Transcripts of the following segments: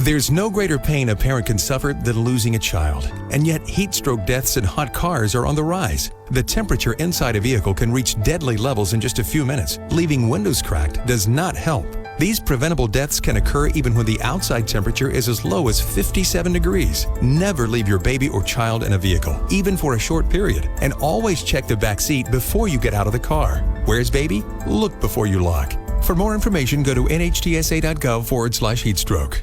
There's no greater pain a parent can suffer than losing a child. And yet, heat stroke deaths in hot cars are on the rise. The temperature inside a vehicle can reach deadly levels in just a few minutes. Leaving windows cracked does not help. These preventable deaths can occur even when the outside temperature is as low as 57 degrees. Never leave your baby or child in a vehicle, even for a short period. And always check the back seat before you get out of the car. Where's baby? Look before you lock. For more information, go to nhtsa.gov/heatstroke.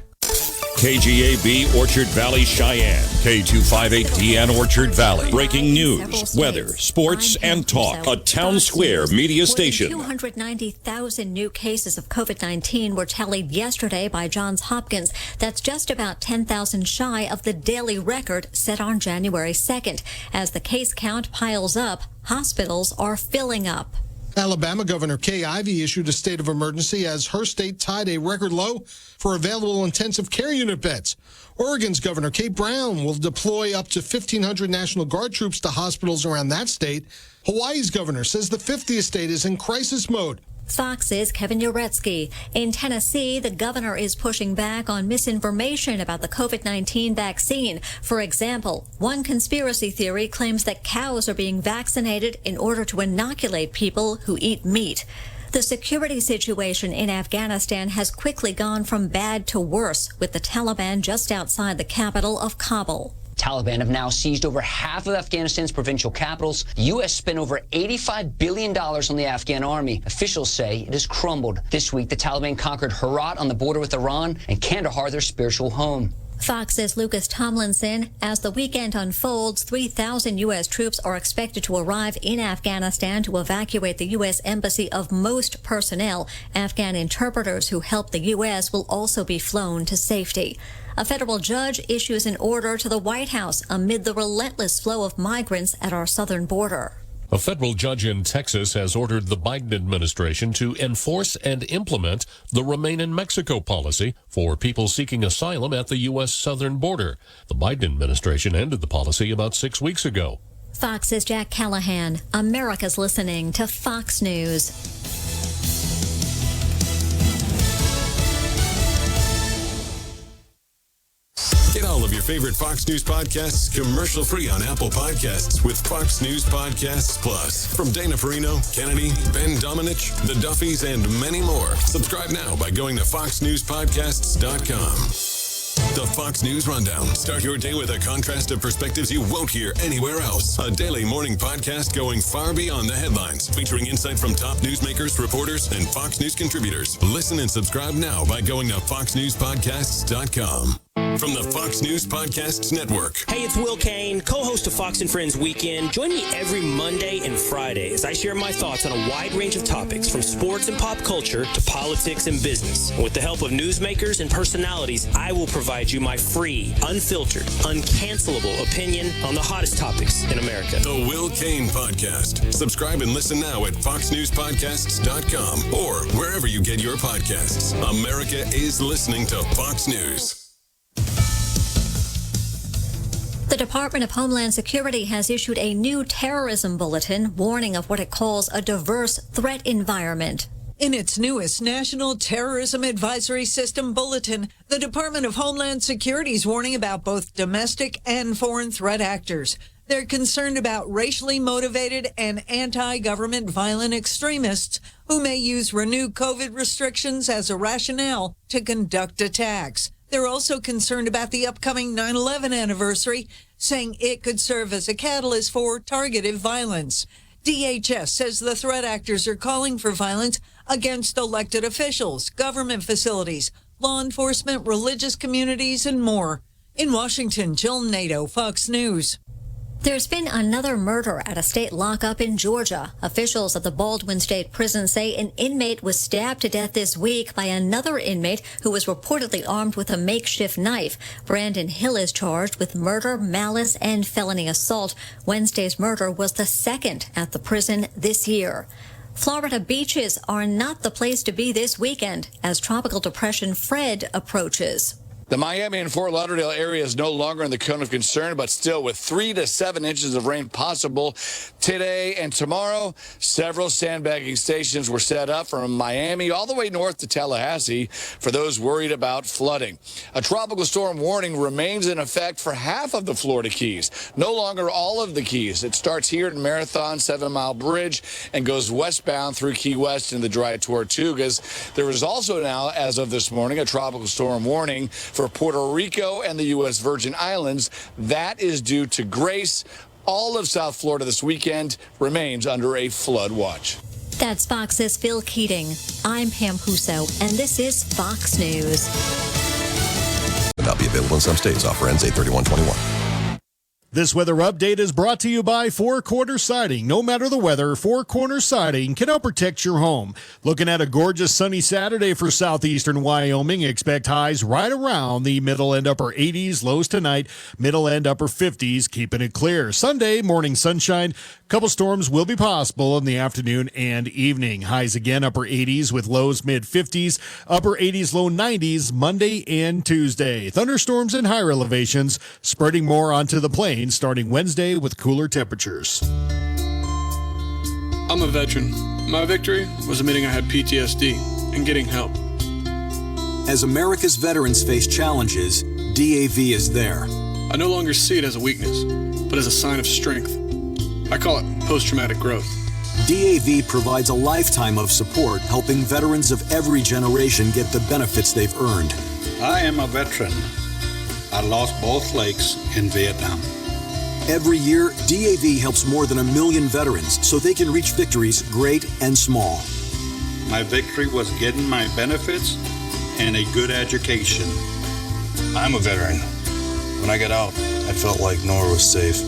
KGAB Orchard Valley, Cheyenne. K258DN Orchard Valley. Breaking news, weather, sports, and talk. A town square media station. 290,000 new cases of COVID-19 were tallied yesterday by Johns Hopkins. That's just about 10,000 shy of the daily record set on January 2nd. As the case count piles up, hospitals are filling up. Alabama Governor Kay Ivey issued a state of emergency as her state tied a record low for available intensive care unit beds. Oregon's Governor Kate Brown will deploy up to 1,500 National Guard troops to hospitals around that state. Hawaii's governor says the 50th state is in crisis mode. Fox's Kevin Uretsky. In Tennessee, the governor is pushing back on misinformation about the COVID-19 vaccine. For example, one conspiracy theory claims that cows are being vaccinated in order to inoculate people who eat meat. The security situation in Afghanistan has quickly gone from bad to worse, with the Taliban just outside the capital of Kabul. Taliban have now seized over half of Afghanistan's provincial capitals. The U.S. spent over $85 billion on the Afghan army. Officials say it has crumbled. This week, the Taliban conquered Herat on the border with Iran and Kandahar, their spiritual home. Fox's Lucas Tomlinson. As the weekend unfolds, 3,000 U.S. troops are expected to arrive in Afghanistan to evacuate the U.S. embassy of most personnel. Afghan interpreters who help the U.S. will also be flown to safety. A federal judge issues an order to the White House amid the relentless flow of migrants at our southern border. A federal judge in Texas has ordered the Biden administration to enforce and implement the Remain in Mexico policy for people seeking asylum at the U.S. southern border. The Biden administration ended the policy about 6 weeks ago. Fox's Jack Callahan. America's listening to Fox News. Get all of your favorite Fox News podcasts commercial-free on Apple Podcasts with Fox News Podcasts Plus. From Dana Perino, Kennedy, Ben Domenech, The Duffys, and many more. Subscribe now by going to foxnewspodcasts.com. The Fox News Rundown. Start your day with a contrast of perspectives you won't hear anywhere else. A daily morning podcast going far beyond the headlines, featuring insight from top newsmakers, reporters, and Fox News contributors. Listen and subscribe now by going to foxnewspodcasts.com. From the Fox News Podcasts Network. Hey, it's Will Kane, co-host of Fox and Friends Weekend. Join me every Monday and Friday as I share my thoughts on a wide range of topics, from sports and pop culture to politics and business. And with the help of newsmakers and personalities, I will provide you my free, unfiltered, uncancelable opinion on the hottest topics in America. The Will Kane Podcast. Subscribe and listen now at foxnewspodcasts.com or wherever you get your podcasts. America is listening to Fox News. The Department of Homeland Security has issued a new terrorism bulletin warning of what it calls a diverse threat environment. In its newest National Terrorism Advisory System bulletin, the Department of Homeland Security is warning about both domestic and foreign threat actors. They're concerned about racially motivated and anti-government violent extremists who may use renewed COVID restrictions as a rationale to conduct attacks. They're also concerned about the upcoming 9/11 anniversary, saying it could serve as a catalyst for targeted violence. DHS says the threat actors are calling for violence against elected officials, government facilities, law enforcement, religious communities, and more. In Washington, Jill Nato, Fox News. There's been another murder at a state lockup in Georgia. Officials at the Baldwin State Prison say an inmate was stabbed to death this week by another inmate who was reportedly armed with a makeshift knife. Brandon Hill is charged with murder, malice, and felony assault. Wednesday's murder was the second at the prison this year. Florida beaches are not the place to be this weekend as Tropical Depression Fred approaches. The Miami and Fort Lauderdale area is no longer in the cone of concern, but still with 3 to 7 inches of rain possible today and tomorrow. Several sandbagging stations were set up from Miami all the way north to Tallahassee for those worried about flooding. A tropical storm warning remains in effect for half of the Florida Keys. No longer all of the Keys. It starts here at Marathon 7 Mile Bridge and goes westbound through Key West in the dry Tortugas. There is also now, as of this morning, a tropical storm warning for Puerto Rico and the U.S. Virgin Islands. That is due to Grace. All of South Florida this weekend remains under a flood watch. That's Fox's Phil Keating. I'm Pam Huso, and this is Fox News. Will not be available in some states. Offer ends 8/31/21. This weather update is brought to you by Four Corner Siding. No matter the weather, Four Corner Siding can help protect your home. Looking at a gorgeous sunny Saturday for southeastern Wyoming. Expect highs right around the middle and upper 80s, lows tonight, middle and upper 50s, keeping it clear. Sunday, morning sunshine. Couple storms will be possible in the afternoon and evening. Highs again upper 80s with lows mid 50s, upper 80s, low 90s Monday and Tuesday. Thunderstorms in higher elevations spreading more onto the plains starting Wednesday with cooler temperatures. I'm a veteran. My victory was admitting I had PTSD and getting help. As America's veterans face challenges, DAV is there. I no longer see it as a weakness, but as a sign of strength. I call it post-traumatic growth. DAV provides a lifetime of support, helping veterans of every generation get the benefits they've earned. I am a veteran. I lost both legs in Vietnam. Every year, DAV helps more than 1 million veterans so they can reach victories great and small. My victory was getting my benefits and a good education. I'm a veteran. When I got out, I felt like nowhere was safe.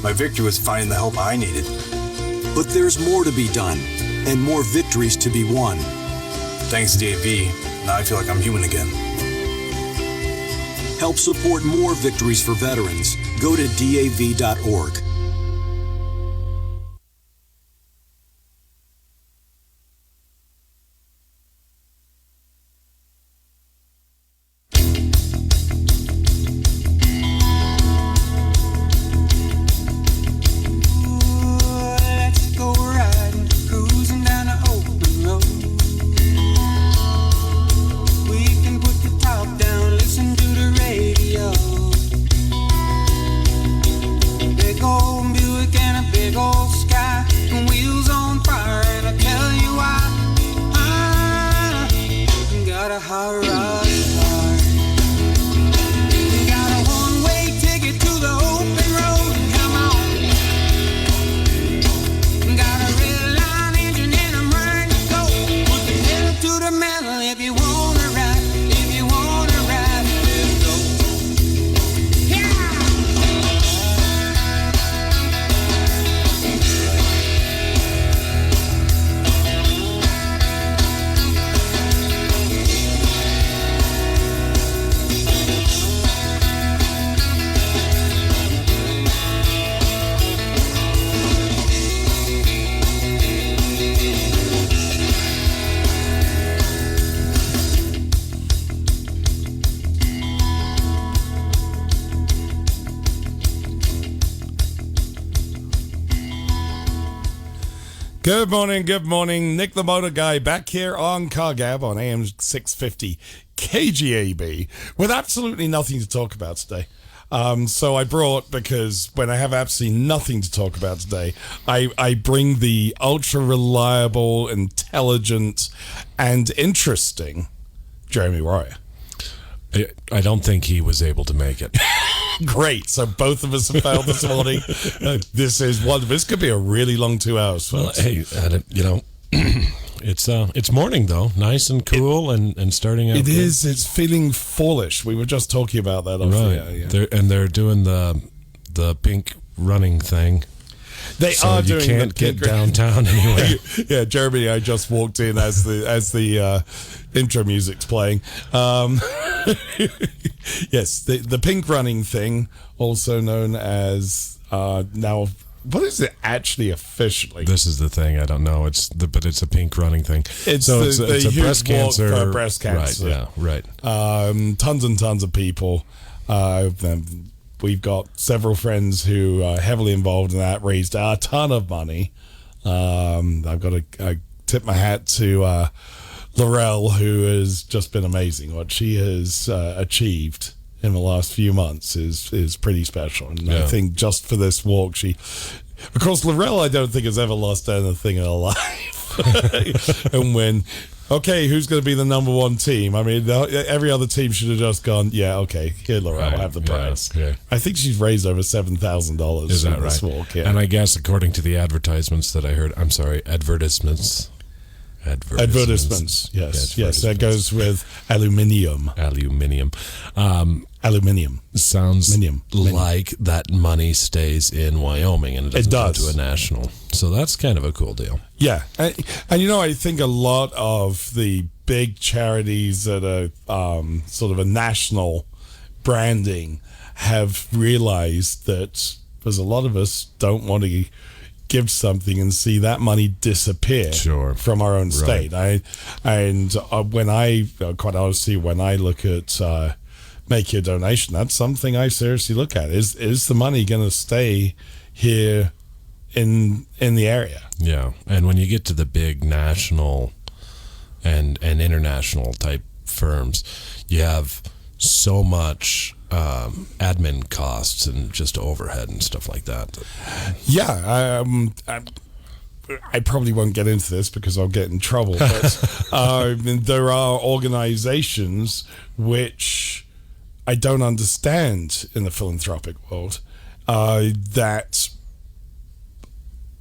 My victory was finding the help I needed. But there's more to be done and more victories to be won. Thanks to DAV, now I feel like I'm human again. Help support more victories for veterans. Go to DAV.org. Good morning. Nick the Motor Guy back here on CarGab on AM 650 KGAB with absolutely nothing to talk about today. So I brought, because when I have absolutely nothing to talk about today, I bring the ultra reliable, intelligent, and interesting Jeremy Warrior. I don't think he was able to make it. Great. So both of us have failed this morning. This could be a really long 2 hours. Well, hey, it's morning though, nice and cool and starting out. It is. It's feeling fallish. We were just talking about that. Right. They're doing the pink running thing. They are doing. You can't get downtown anyway. Yeah, Jeremy, I just walked in as the intro music's playing. Yes, the pink running thing, also known as now what is it actually officially? This is the thing. I don't know. But it's a pink running thing. It's it's the a breast cancer. For breast cancer. Right. Yeah. Right. Tons and tons of people. We've got several friends who are heavily involved in that. Raised a ton of money. I've got to tip my hat to Laurel, who has just been amazing. What she has achieved in the last few months is pretty special. And I think just for this walk, of course, Laurel, I don't think has ever lost anything in her life. And when, okay, who's going to be the number one team? I mean, every other team should have just gone, yeah, okay, here, Laurel, have the prize. Yeah. I think she's raised over $7,000. Is that this right? Walk, yeah. And I guess according to the advertisements that I heard, advertisements. Yes, that goes with aluminium. Aluminium sounds like that money stays in Wyoming and it doesn't go to a national. So that's kind of a cool deal. Yeah, and I think a lot of the big charities that are sort of a national branding have realized that there's a lot of us don't want to give something and see that money disappear from our own state. When I quite honestly, when I look at make your donation, that's something I seriously look at. Is the money going to stay here in the area? Yeah, and when you get to the big national and international type firms, you have so much admin costs and just overhead and stuff like that. Yeah, I probably won't get into this because I'll get in trouble, but there are organizations which I don't understand in the philanthropic world that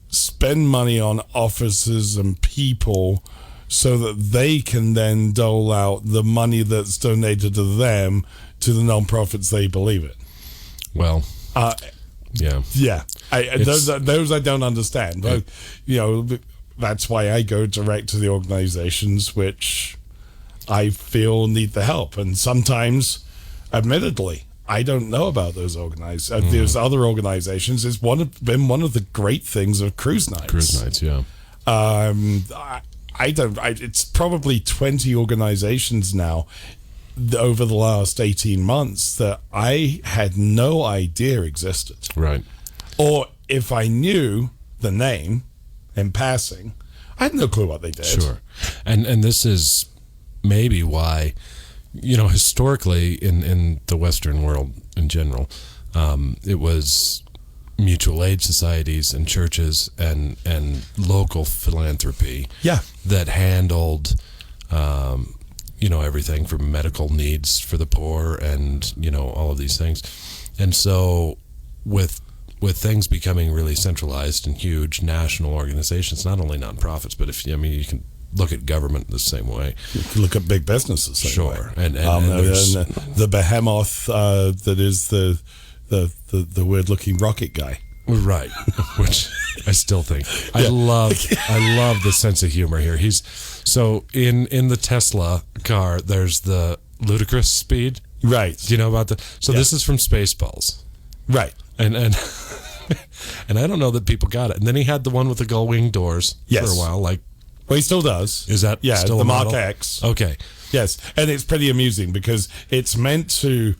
spend money on officers and people so that they can then dole out the money that's donated to them to the non-profits they believe in. Well, yeah. Those I don't understand. But, that's why I go direct to the organizations which I feel need the help. And sometimes, admittedly, I don't know about those organizations. There's other organizations. It's been one of the great things of cruise nights. Cruise nights, yeah. It's probably 20 organizations now over the last 18 months that I had no idea existed. Right. Or if I knew the name in passing, I had no clue what they did. Sure. And this is maybe why, historically in the Western world in general, it was mutual aid societies and churches and local philanthropy that handled everything from medical needs for the poor and all of these things. And so with things becoming really centralized and huge national organizations, not only nonprofits, but you can look at government the same way. You can look at big business the same way. And the behemoth that is the weird looking rocket guy. Right, which I still think I love the sense of humor here. He's so in the Tesla car. There's the ludicrous speed. Right. Do you know about that? So this is from Spaceballs. Right. And and I don't know that people got it. And then he had the one with the gull wing doors for a while. Well, he still does. Is that still the a Mark model? X? Okay. Yes, and it's pretty amusing because it's meant to.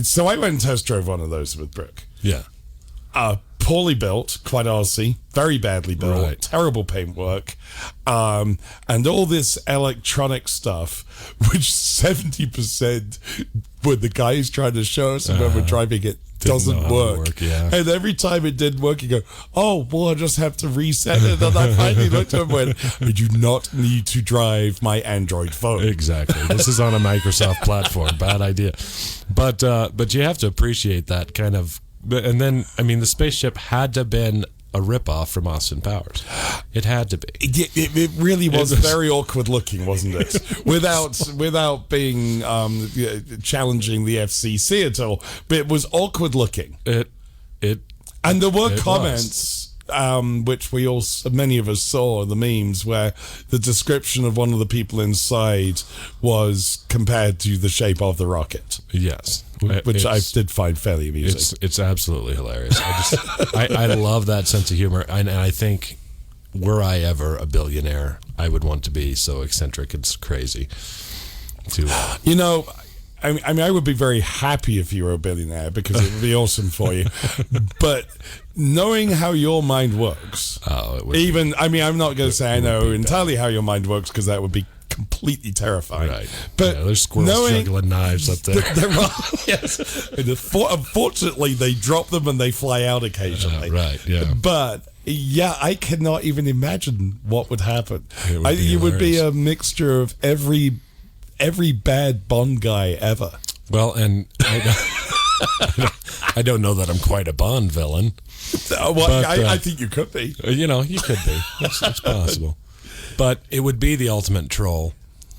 So I went and test drove one of those with Brooke. Yeah. Poorly built, quite honestly, very badly built, terrible paintwork, and all this electronic stuff, which 70% when the guy is trying to show us when we're driving it doesn't work. And every time it didn't work, you go, oh, well, I just have to reset it. And I finally looked at him and went, I do not need to drive my Android phone. Exactly. This is on a Microsoft platform. Bad idea. But you have to appreciate that kind of. And then, the spaceship had to have been a ripoff from Austin Powers. It had to be. It really was very awkward looking, wasn't it? without being challenging the FCC at all, but it was awkward looking. And there were comments, which many of us saw in the memes, where the description of one of the people inside was compared to the shape of the rocket. Yes, which I did find fairly amusing. It's absolutely hilarious. I love that sense of humor, and I think were I ever a billionaire, I would want to be so eccentric. It's crazy. You know, I mean, I would be very happy if you were a billionaire because it would be awesome for you. But knowing how your mind works, I'm not going to say I know entirely how your mind works because that would be completely terrifying. Right. But there's squirrels juggling knives up there. Yes. And unfortunately, they drop them and they fly out occasionally. Right. Yeah. But yeah, I cannot even imagine what would happen. It would be a mixture of every bad Bond guy ever. Well, and I don't know that I'm quite a Bond villain. I think you could be. You could be. It's possible. But it would be the ultimate troll,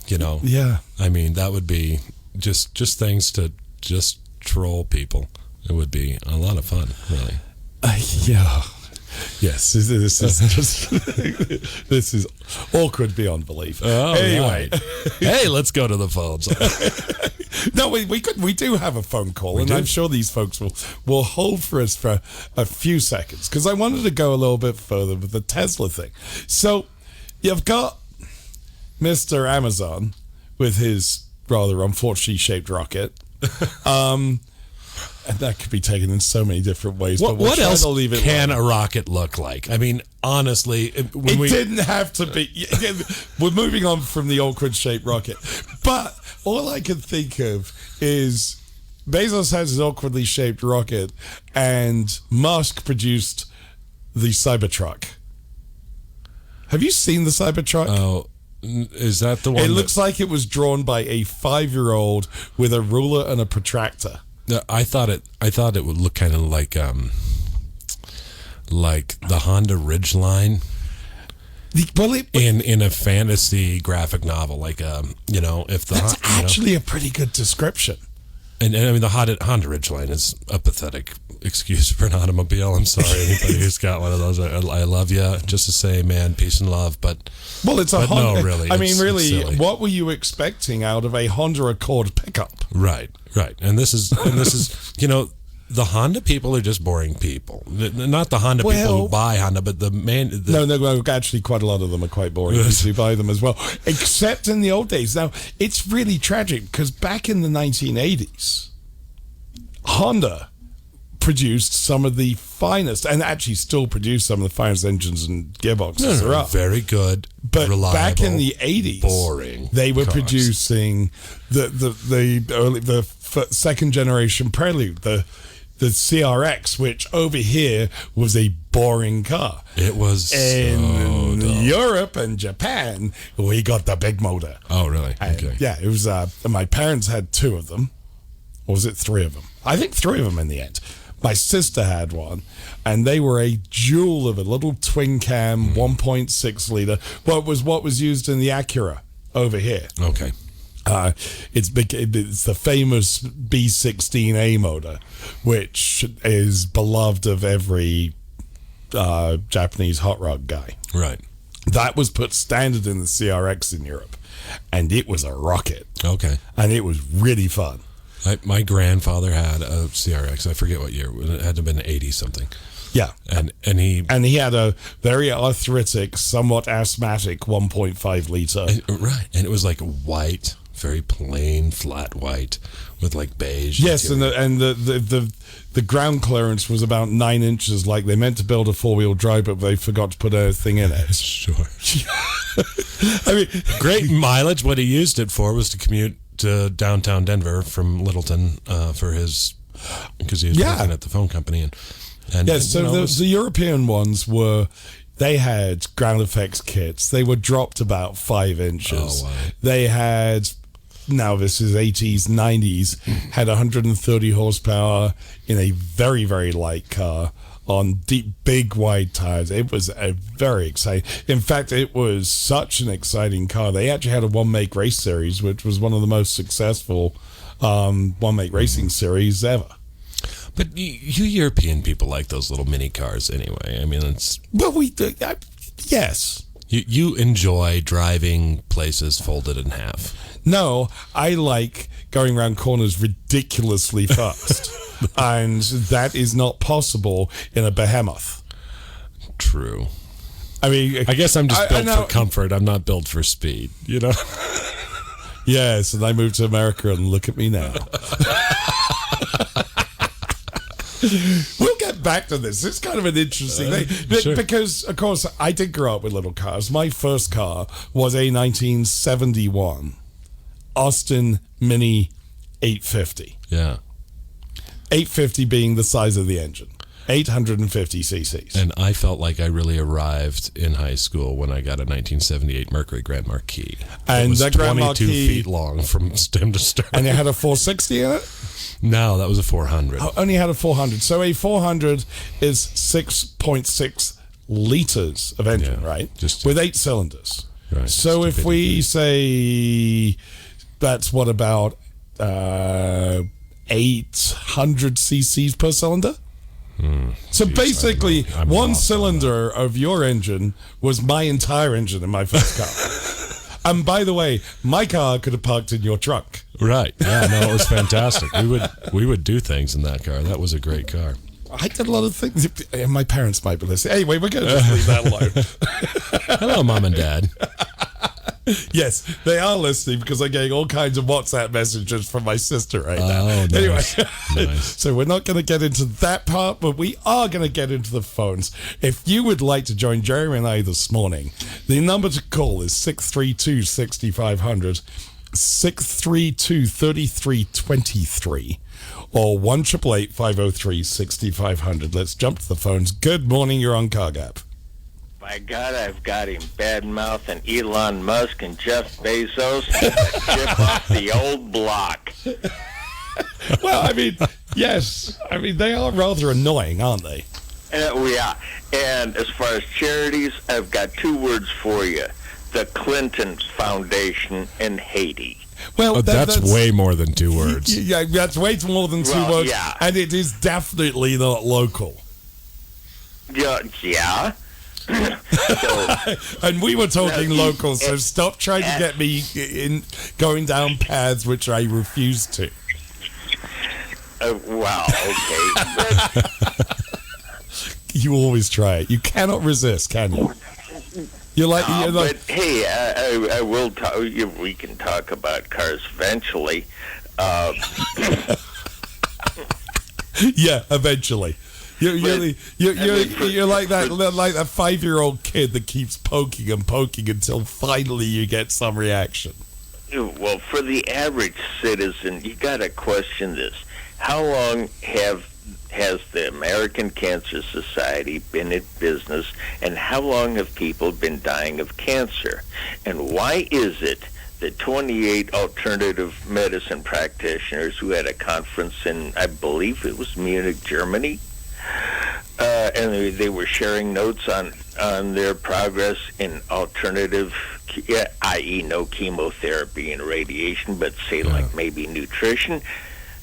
Yeah. I mean, that would be just things to just troll people. It would be a lot of fun, really. Yeah. Yes, this is just this is awkward beyond belief. Oh, anyway, hey, let's go to the phones. No, we do have a phone call, and I'm sure these folks will hold for us for a few seconds because I wanted to go a little bit further with the Tesla thing. So you've got Mr. Amazon with his rather unfortunately shaped rocket. And that could be taken in so many different ways. What else can a rocket look like? I mean, honestly, it didn't have to be. We're moving on from the awkward-shaped rocket. But all I can think of is Bezos has his awkwardly shaped rocket, and Musk produced the Cybertruck. Have you seen the Cybertruck? Oh, is that the one? It looks like it was drawn by a 5-year-old with a ruler and a protractor. I thought it would look kind of like the Honda Ridgeline. In a fantasy graphic novel, like if that's actually a pretty good description. And I mean, the Honda Ridgeline is a pathetic excuse for an automobile. I'm sorry, anybody who's got one of those. I love you. Just to say, man, peace and love. But it's a Honda. No, really. I mean, really, what were you expecting out of a Honda Accord pickup? Right. And this is the Honda people are just boring people. Not the Honda people who buy Honda, but No, actually, quite a lot of them are quite boring because who buy them as well. Except in the old days. Now, it's really tragic because back in the 1980s, Honda produced some of the finest, and actually still produce some of the finest engines and gearboxes there are. Very good, but reliable, back in the 80s, boring. They were producing the second generation Prelude, the CRX, which over here was a boring car. It was in Europe and Japan. We got the big motor. Oh, really? Okay. Yeah, it was. My parents had 2 of them, or was it 3 of them? I think 3 of them in the end. My sister had one, and they were a jewel of a little twin cam 1.6 liter. What was used in the Acura over here. Okay. It's the famous B16A motor, which is beloved of every Japanese hot rod guy. Right. That was put standard in the CRX in Europe, and it was a rocket. Okay. And it was really fun. My grandfather had a CRX. I forget what year. It had to have been 80 something. Yeah, and he had a very arthritic, somewhat asthmatic 1.5 liter. Right, and it was like white, very plain, flat white with like beige. Yes, interior. and the ground clearance was about 9 inches. Like they meant to build a 4-wheel drive, but they forgot to put anything in it. Sure. I mean, great mileage. What he used it for was to commute to downtown Denver from Littleton because he was working at the phone company and yes. So the European ones they had ground effects kits. They were dropped about 5 inches. Oh, wow. They had, now this is 80s, 90s, had 130 horsepower in a very, very light car on deep, big, wide tires. It was a very exciting. In fact, it was such an exciting car. They actually had a one-make race series, which was one of the most successful one-make racing series ever. But you European people like those little mini cars anyway. I mean, it's... Well, we do. Yes. You enjoy driving places folded in half. No, I like going around corners ridiculously fast. And that is not possible in a Behemoth. True. I mean, I guess I'm just built for comfort. I'm not built for speed, you know? Yes, and I moved to America, and look at me now. We'll get back to this. It's kind of an interesting thing. Sure. Because, of course, I did grow up with little cars. My first car was a 1971 Austin Mini 850. Yeah. 850 being the size of the engine. 850 cc's. And I felt like I really arrived in high school when I got a 1978 Mercury Grand Marquis. And it was that Grand 22 Marquis, feet long from stem to stern. And it had a 460 in it? No, that was a 400. Oh, only had a 400. So a 400 is 6.6 liters of engine, right? With 8 cylinders. Right. So if we say that's what about 800 cc's per cylinder? So basically, one cylinder of your engine was my entire engine in my first car. And by the way, my car could have parked in your trunk. Right. Yeah, no, it was fantastic. We would do things in that car. That was a great car. I did a lot of things. My parents might be listening. Anyway, we're going to just leave that alone. Hello, Mom and Dad. Yes, they are listening because I'm getting all kinds of WhatsApp messages from my sister right now. Oh, nice. Anyway, Nice. So we're not going to get into that part, but we are going to get into the phones. If you would like to join Jeremy and I this morning, the number to call is 632-6500, 632-3323, or 1-888-503-6500. Let's jump to the phones. Good morning, you're on CarGap. My God, I've got him badmouth and Elon Musk and Jeff Bezos chip off the old block. Well, I mean, yes. I mean, they are rather annoying, aren't they? We are. And as far as charities, I've got 2 words for you. The Clinton Foundation in Haiti. Well, that's way more than 2 words. Yeah, that's way more than 2 words. Yeah. And it is definitely not local. Yeah. And we were talking local, so stop trying to get me in going down paths which I refuse to. Wow, okay. You always try it. You cannot resist, can you? You're like, but hey, I will talk. We can talk about cars eventually. Yeah, eventually. You're like that 5-year-old kid that keeps poking and poking until finally you get some reaction. Well, for the average citizen, you got to question this: how long has the American Cancer Society been in business, and how long have people been dying of cancer? And why is it that 28 alternative medicine practitioners who had a conference in, I believe it was Munich, Germany, and they were sharing notes on their progress in alternative, i.e. no chemotherapy and radiation, but say like maybe nutrition.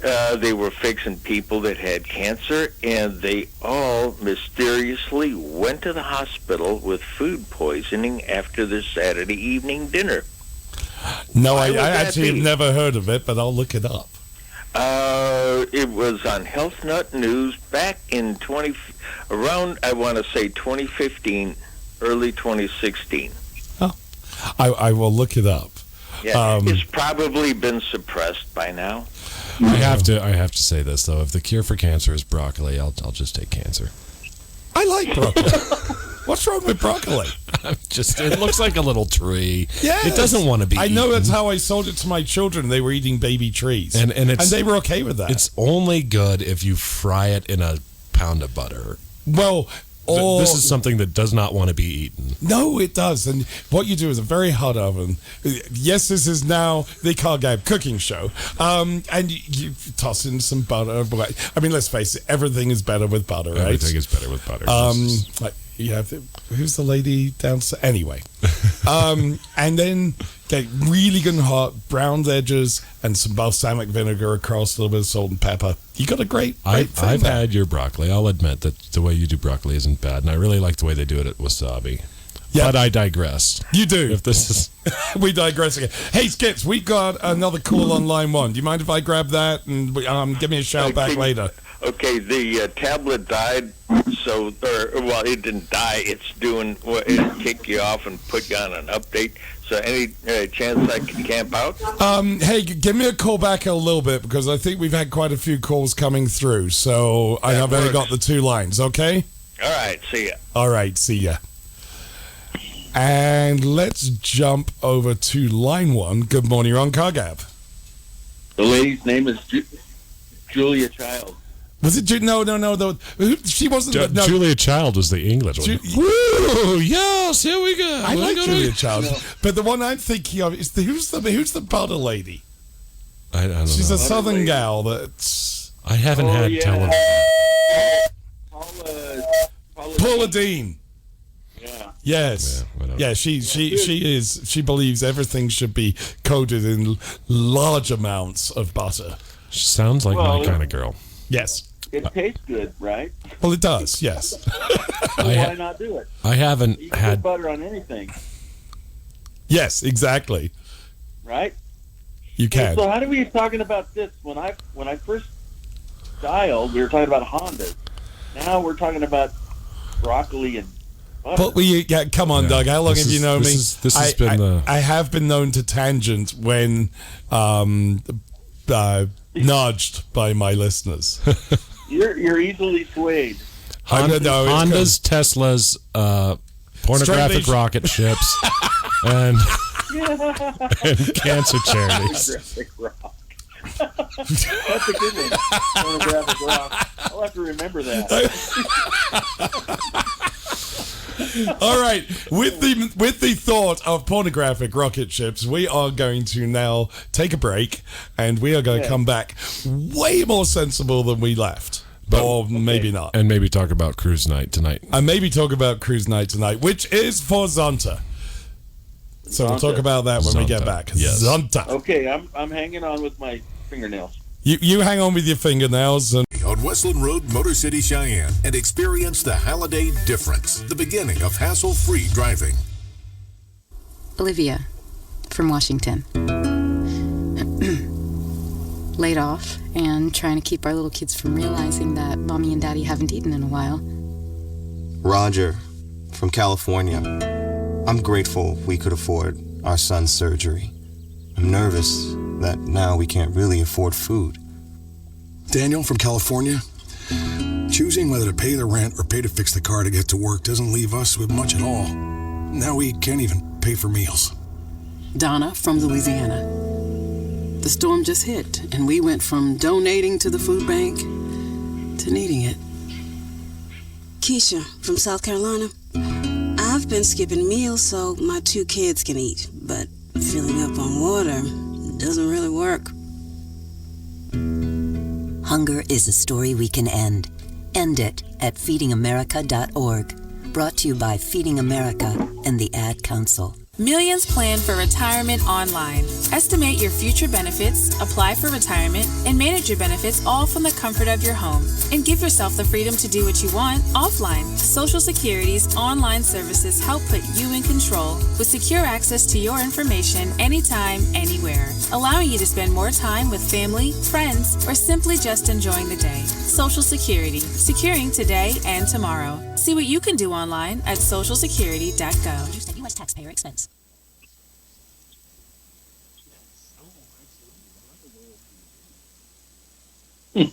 They were fixing people that had cancer, and they all mysteriously went to the hospital with food poisoning after their Saturday evening dinner. No, I actually have never heard of it, but I'll look it up. It was on Health Nut News back in around, I want to say 2015, early 2016. Oh, I will look it up. Yeah, it's probably been suppressed by now. I have to say this though: if the cure for cancer is broccoli, I'll just take cancer. I like broccoli. What's wrong with broccoli? It looks like a little tree. Yeah, it doesn't want to be. I know eaten. that's how I sold it to my children. They were eating baby trees, and they were okay with that. It's only good if you fry it in a pound of butter. Well, this is something that does not want to be eaten. No, it does. And what you do is a very hot oven. Yes, this is now the CarGab cooking show. And you toss in some butter. I mean, let's face it, everything is better with butter, right? Everything is better with butter. Who's the lady downstairs? Anyway. And then get really good and hot, browned edges, and some balsamic vinegar across, a little bit of salt and pepper. You got a great thing I've there. had your broccoli. I'll admit that the way you do broccoli isn't bad, and I really like the way they do it at Wasabi. But I digress. You do. If this is we digress again. Hey, Skips, we got another call on line 1. Do you mind if I grab that and give me a shout back later? Okay, the tablet died, it didn't die. It's it kicked you off and put you on an update. So any chance I can camp out? Hey, give me a call back in a little bit because I think we've had quite a few calls coming through. So I've only got the 2 lines, okay? All right, see ya. All right, see ya. And let's jump over to line 1. Good morning, you're on CarGab. The lady's name is Julia Child. Was it? No. She wasn't. No. Julia Child was the English one. Woo! Yes, here we go. I like Julia Child, but the one I'm thinking of is who's the butter lady? I don't know. She's a southern gal. That's. I haven't had television. Paula Deen. Yeah. Yes. Yeah. She is. She believes everything should be coated in large amounts of butter. She sounds like my kind of girl. Yes. It tastes good, right? Well, it does, yes. Why not do it? I haven't you can had put butter on anything. Yes, exactly. Right? You can. So how do we talking about this? When I first dialed, we were talking about Hondas. Now we're talking about broccoli and butter. But come on, Doug. How long have you known me? This has been I have been known to tangent when nudged by my listeners. You're easily swayed. Hondas, Teslas, pornographic rocket ships, and cancer charities. Pornographic rock. That's a good one. Pornographic rock. I'll have to remember that. All right, with the thought of pornographic rocket ships, we are going to now take a break, and we are going to come back way more sensible than we left. Or maybe not. And maybe talk about cruise night tonight. Which is for Zonta. So we'll talk about that when we get back. Yes. Zonta. Okay, I'm hanging on with my fingernails. You hang on with your fingernails and on Westland Road, Motor City, Cheyenne, and experience the Halliday difference, the beginning of hassle-free driving. Olivia from Washington. Laid off and trying to keep our little kids from realizing that mommy and daddy haven't eaten in a while. Roger from California. I'm grateful we could afford our son's surgery. I'm nervous that now we can't really afford food. Daniel from California. Choosing whether to pay the rent or pay to fix the car to get to work doesn't leave us with much at all. Now we can't even pay for meals. Donna from Louisiana. The storm just hit, and we went from donating to the food bank to needing it. Keisha from South Carolina. I've been skipping meals so my 2 kids can eat, but filling up on water doesn't really work. Hunger is a story we can end. End it at feedingamerica.org. Brought to you by Feeding America and the Ad Council. Millions plan for retirement online. Estimate your future benefits, apply for retirement, and manage your benefits all from the comfort of your home. And give yourself the freedom to do what you want offline. Social Security's online services help put you in control with secure access to your information anytime, anywhere, allowing you to spend more time with family, friends, or simply just enjoying the day. Social Security, securing today and tomorrow. See what you can do online at socialsecurity.gov. U.S. taxpayer expense. I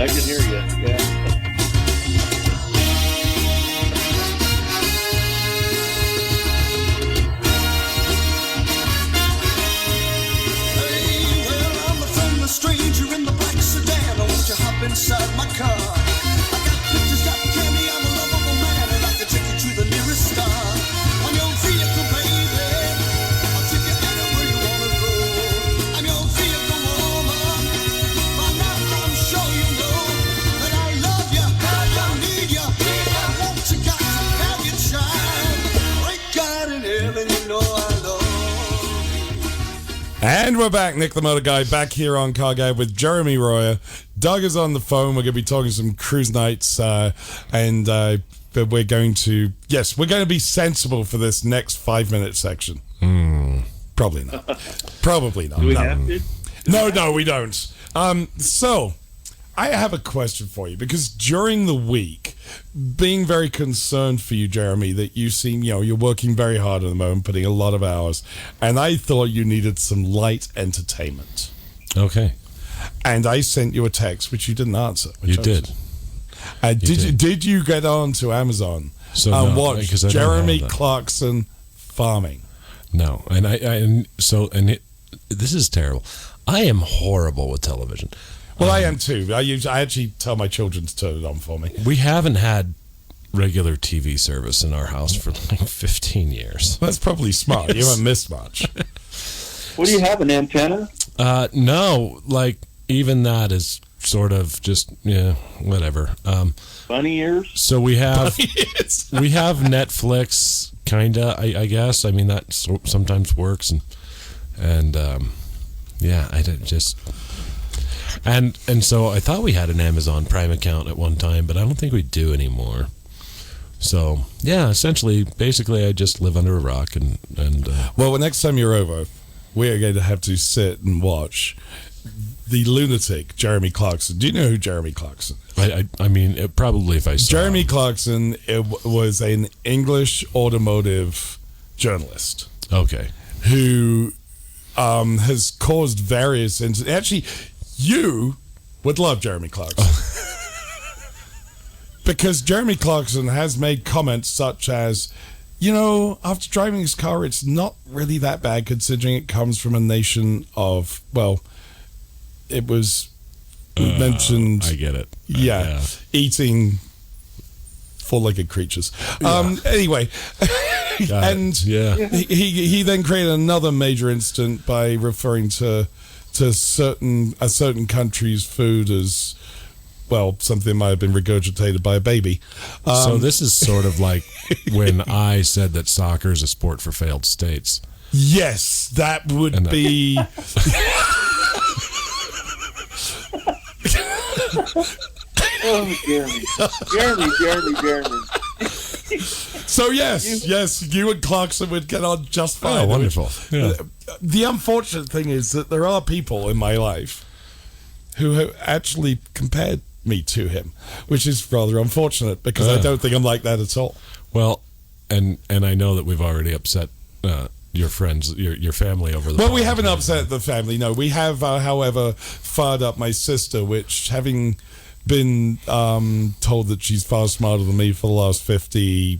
can hear you. Yeah. Stranger in the black sedan, won't you hop inside my car? I got pictures, got candy, I'm a lovable man, and I can take you to the nearest star. On your vehicle, baby, I'll take you anywhere you wanna go. I'm your vehicle woman. By now I'm sure you know And we're back. Nick the Motor Guy back here on Car Gab with Jeremy Royer. Doug is on the phone. We're going to be talking some cruise nights, but we're going to be sensible for this next 5-minute section. Probably not. Probably not. Do we have to? No, we don't. So, I have a question for you, because during the week, being very concerned for you, Jeremy, that you seem, you're working very hard at the moment, putting a lot of hours, and I thought you needed some light entertainment. Okay. And I sent you a text, which you didn't answer. You did. Did you get on to Amazon and watch Jeremy Clarkson Farming? No, this is terrible. I am horrible with television. Well, I am too. I actually tell my children to turn it on for me. We haven't had regular TV service in our house for like 15 years. That's probably smart. You haven't missed much. What do you have, an antenna? No, like even that is sort of just whatever. Bunny ears. So we have Netflix, kinda. I guess. I mean that sometimes works, and I did just. And so I thought we had an Amazon Prime account at one time, but I don't think we do anymore. So yeah, basically, I just live under a rock and. Well, next time you're over, we are going to have to sit and watch the lunatic Jeremy Clarkson. Do you know who Jeremy Clarkson is? I mean, probably if I saw Jeremy Clarkson was an English automotive journalist. Okay. Who has caused various incidents. Actually, you would love Jeremy Clarkson. Because Jeremy Clarkson has made comments such as, after driving his car, it's not really that bad considering it comes from a nation of, it was mentioned. I get it. Yeah. Eating four-legged creatures. Yeah. Anyway, and he then created another major incident by referring to a certain country's food as something might have been regurgitated by a baby. So this is sort of like when I said that soccer is a sport for failed states. Yes, that would be. Oh, Jeremy. So yes, you and Clarkson would get on just fine. Oh, wonderful. Yeah. The unfortunate thing is that there are people in my life who have actually compared me to him, which is rather unfortunate because I don't think I'm like that at all. Well, and I know that we've already upset your friends, your family over the. Well, we haven't upset the family. No, we have, however, fired up my sister, which having been told that she's far smarter than me for the last 53,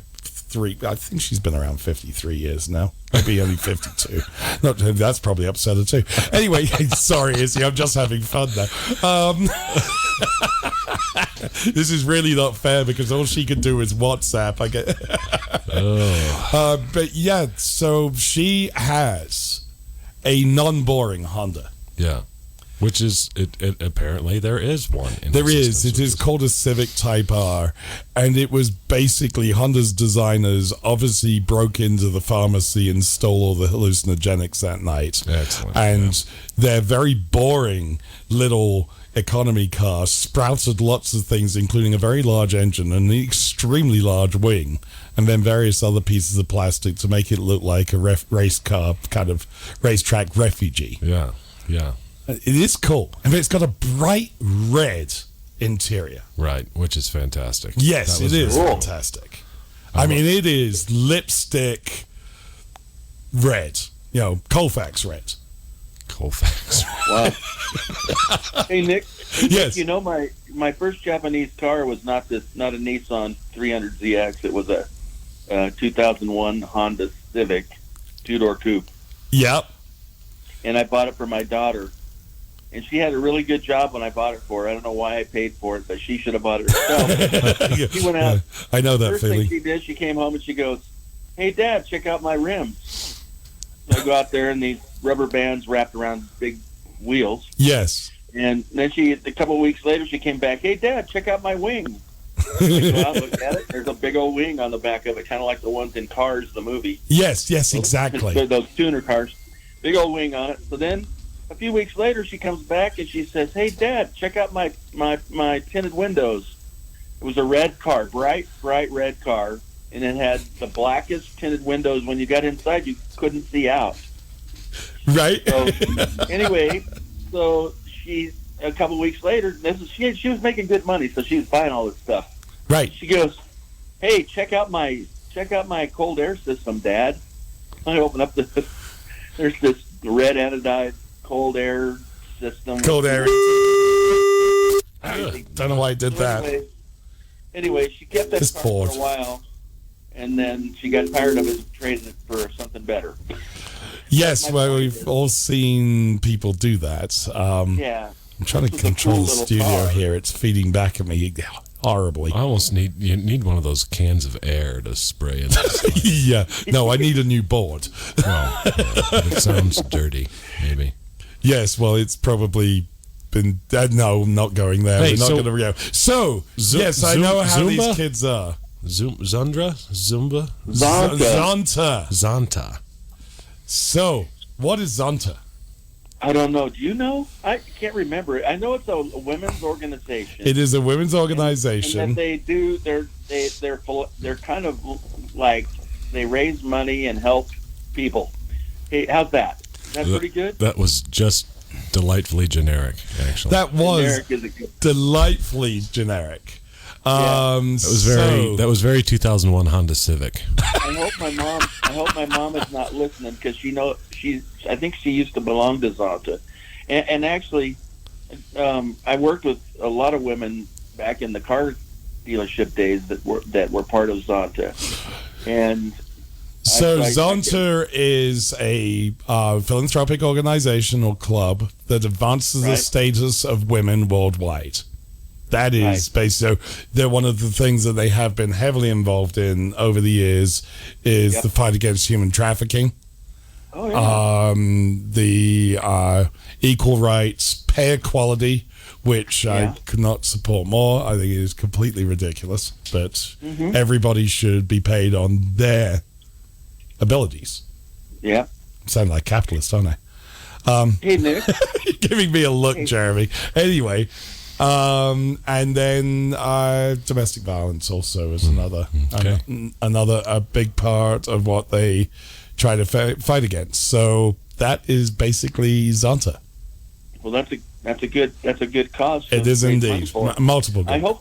I think she's been around 53 years now, maybe only 52. That's probably upset her too. Anyway, sorry Izzy, I'm just having fun now. This is really not fair because all she could do is WhatsApp. I get. But yeah, so she has a non-boring Honda. Yeah. Which is, it apparently there is one. There is. It is called a Civic Type R. And it was basically Honda's designers obviously broke into the pharmacy and stole all the hallucinogenics that night. Excellent. And their very boring little economy car sprouted lots of things, including a very large engine and an extremely large wing, and then various other pieces of plastic to make it look like a race car, kind of racetrack refugee. Yeah, yeah. It is cool. I mean, it's got a bright red interior. Right, which is fantastic. Yes, it is fantastic. I mean, it is lipstick red. Colfax red. Colfax. Wow. Hey, Nick. Yes. You know, my first Japanese car was not a Nissan 300ZX. It was a 2001 Honda Civic 2-door coupe. Yep. And I bought it for my daughter. And she had a really good job when I bought it for her. I don't know why I paid for it, but she should have bought it herself. She went out. I know that first feeling. Thing she did, she came home and she goes, "Hey, Dad, check out my rims." So I go out there and these rubber bands wrapped around big wheels. Yes. And then a couple of weeks later, she came back, "Hey, Dad, check out my wing." I go out, look at it. There's a big old wing on the back of it, kind of like the ones in Cars, the movie. Yes, exactly. Those tuner cars. big old wing on it. So then a few weeks later, she comes back and she says, "Hey, Dad, check out my tinted windows." It was a red car, bright red car, and it had the blackest tinted windows. When you got inside, you couldn't see out. Right. So anyway, so she a couple weeks later, she was making good money, so she was buying all this stuff. Right. She goes, "Hey, check out my cold air system, Dad." I open up there's this red anodized cold air system. Cold air. Don't know why I did that. Anyway, she kept that Just car bored. for a while, and then she got tired of it and traded it for something better. Yes, well, we've all seen people do that. Yeah. I'm trying to control the studio car. here. It's feeding back at me horribly. I almost need one of those cans of air to spray in. Yeah. No, I need a new board. Well, it sounds dirty, maybe. Yes, well, it's probably been... no, I'm not going there. Hey, We're not so- going to go. So, yes, I know how Zumba? these kids are. Zumba? Zonta. Zonta. So, what is Zonta? I don't know. Do you know? I can't remember it. I know it's a women's organization. It is a women's organization. And that they do. They're kind of like they raise money and help people. Hey, how's that? Is that pretty good? That was just delightfully generic, actually. That was Generic is a good- delightfully generic. That was very 2001 Honda Civic. I hope my mom is not listening because I think she used to belong to Zonta, and actually, I worked with a lot of women back in the car dealership days that were part of Zonta, and so Zonta is a philanthropic organization or club that advances the status of women worldwide. That is basically, so they're one of the things that they have been heavily involved in over the years is the fight against human trafficking. Oh, yeah. The equal rights, pay equality, which I could not support more. I think it is completely ridiculous, but everybody should be paid on their abilities. Yeah. Sound like capitalist, don't I? Hey, Nick. You're giving me a look, Jeremy. Anyway, and then domestic violence also is another a big part of what they try to fight against. So that is basically Zonta. Well, that's a good cause. It is indeed multiple. I hope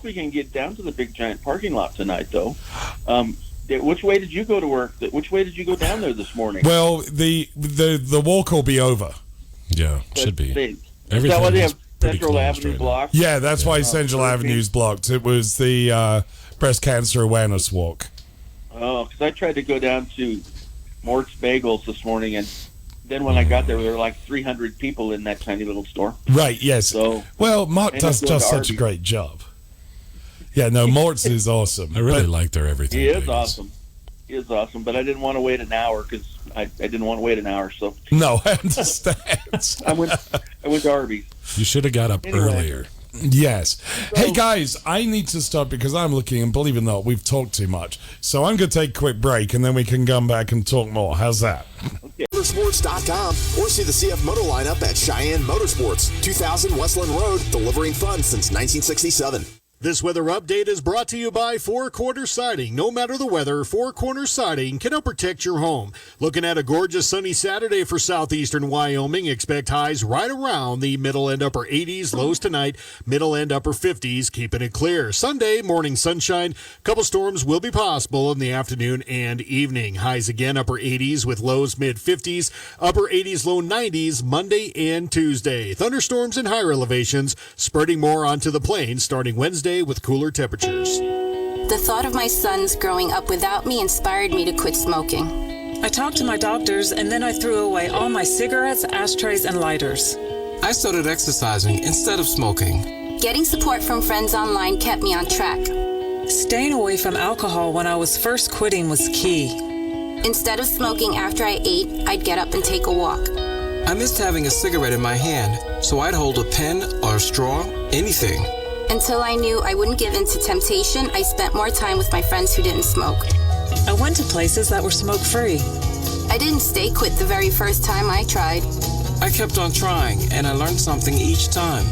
we can get down to the big giant parking lot tonight, though. Which way did you go to work? Which way did you go down there this morning? Well, the walk will be over. Yeah, should be. Is that why they have Central Avenue blocked? Yeah, that's why Central Avenue is blocked. It was the breast cancer awareness walk. Oh, because I tried to go down to Mort's Bagels this morning, and then when I got there were like 300 people in that tiny little store. Right, yes. So, well, Mort ended does up going just to such a Arby's. great job. Yeah, no, Mort's is awesome. I really like their everything. He is awesome. He is awesome, but I didn't want to wait an hour because I didn't want to wait an hour. So no, I understand. I went to Arby's. You should have got up earlier. Yes. Hey, guys, I need to stop because I'm looking, and believe it or not, we've talked too much. So I'm going to take a quick break, and then we can come back and talk more. How's that? Motorsports.com or see the CF Moto lineup at Cheyenne Motorsports, 2000 Westland Road, delivering fun since 1967. This weather update is brought to you by Four Corners Siding. No matter the weather, Four Corners Siding can help protect your home. Looking at a gorgeous sunny Saturday for southeastern Wyoming. Expect highs right around the middle and upper 80s. Lows tonight, middle and upper 50s. Keeping it clear. Sunday, morning sunshine. Couple storms will be possible in the afternoon and evening. Highs again, upper 80s with lows mid 50s. Upper 80s, low 90s Monday and Tuesday. Thunderstorms in higher elevations spreading more onto the plains starting Wednesday with cooler temperatures. The thought of my sons growing up without me inspired me to quit smoking. I talked to my doctors and then I threw away all my cigarettes, ashtrays, and lighters. I started exercising instead of smoking. Getting support from friends online kept me on track. Staying away from alcohol when I was first quitting was key. Instead of smoking after I ate, I'd get up and take a walk. I missed having a cigarette in my hand, so I'd hold a pen or a straw, anything. Until I knew I wouldn't give in to temptation, I spent more time with my friends who didn't smoke. I went to places that were smoke-free. I didn't stay quit the very first time I tried. I kept on trying, and I learned something each time.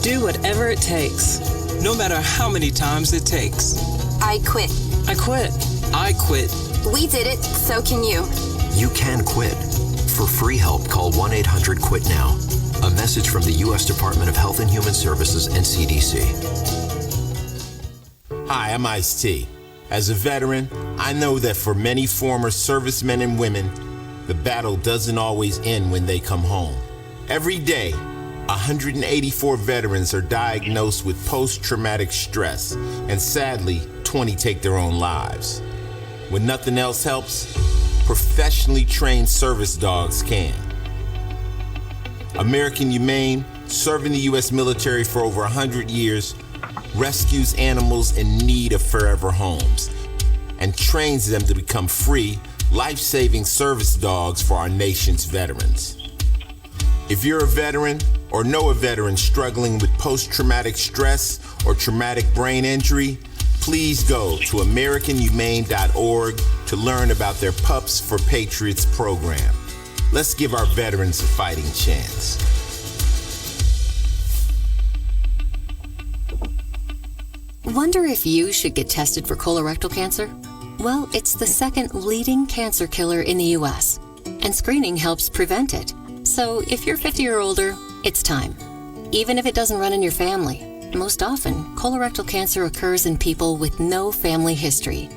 Do whatever it takes. No matter how many times it takes. I quit. I quit. I quit. We did it, so can you. You can quit. For free help, call 1-800-QUIT-NOW. A message from the U.S. Department of Health and Human Services and CDC. Hi, I'm Ice-T. As a veteran, I know that for many former servicemen and women, the battle doesn't always end when they come home. Every day, 184 veterans are diagnosed with post-traumatic stress, and sadly, 20 take their own lives. When nothing else helps, professionally trained service dogs can. American Humane, serving the U.S. military for over 100 years, rescues animals in need of forever homes and trains them to become free, life-saving service dogs for our nation's veterans. If you're a veteran or know a veteran struggling with post-traumatic stress or traumatic brain injury, please go to AmericanHumane.org to learn about their Pups for Patriots program. Let's give our veterans a fighting chance. Wonder if you should get tested for colorectal cancer? Well, it's the second leading cancer killer in the U.S., and screening helps prevent it. So if you're 50 or older, it's time. Even if it doesn't run in your family. Most often, colorectal cancer occurs in people with no family history.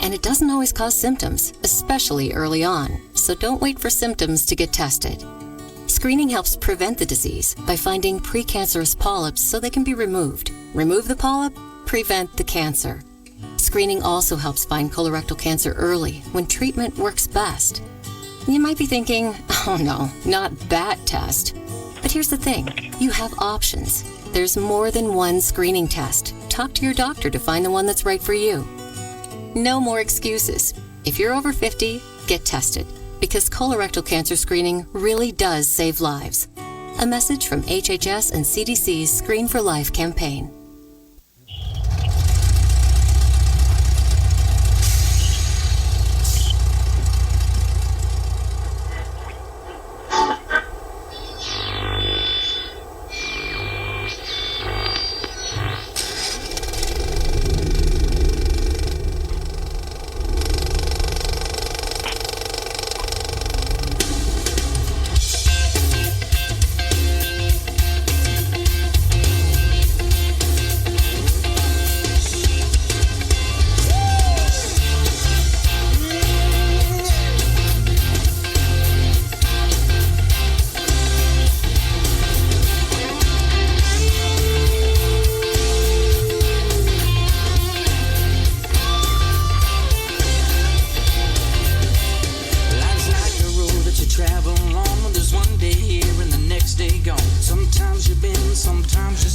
And it doesn't always cause symptoms, especially early on. So don't wait for symptoms to get tested. Screening helps prevent the disease by finding precancerous polyps so they can be removed. Remove the polyp, prevent the cancer. Screening also helps find colorectal cancer early when treatment works best. You might be thinking, oh no, not that test. But here's the thing, you have options. There's more than one screening test. Talk to your doctor to find the one that's right for you. No more excuses. If you're over 50, get tested, because colorectal cancer screening really does save lives. A message from HHS and CDC's Screen for Life campaign.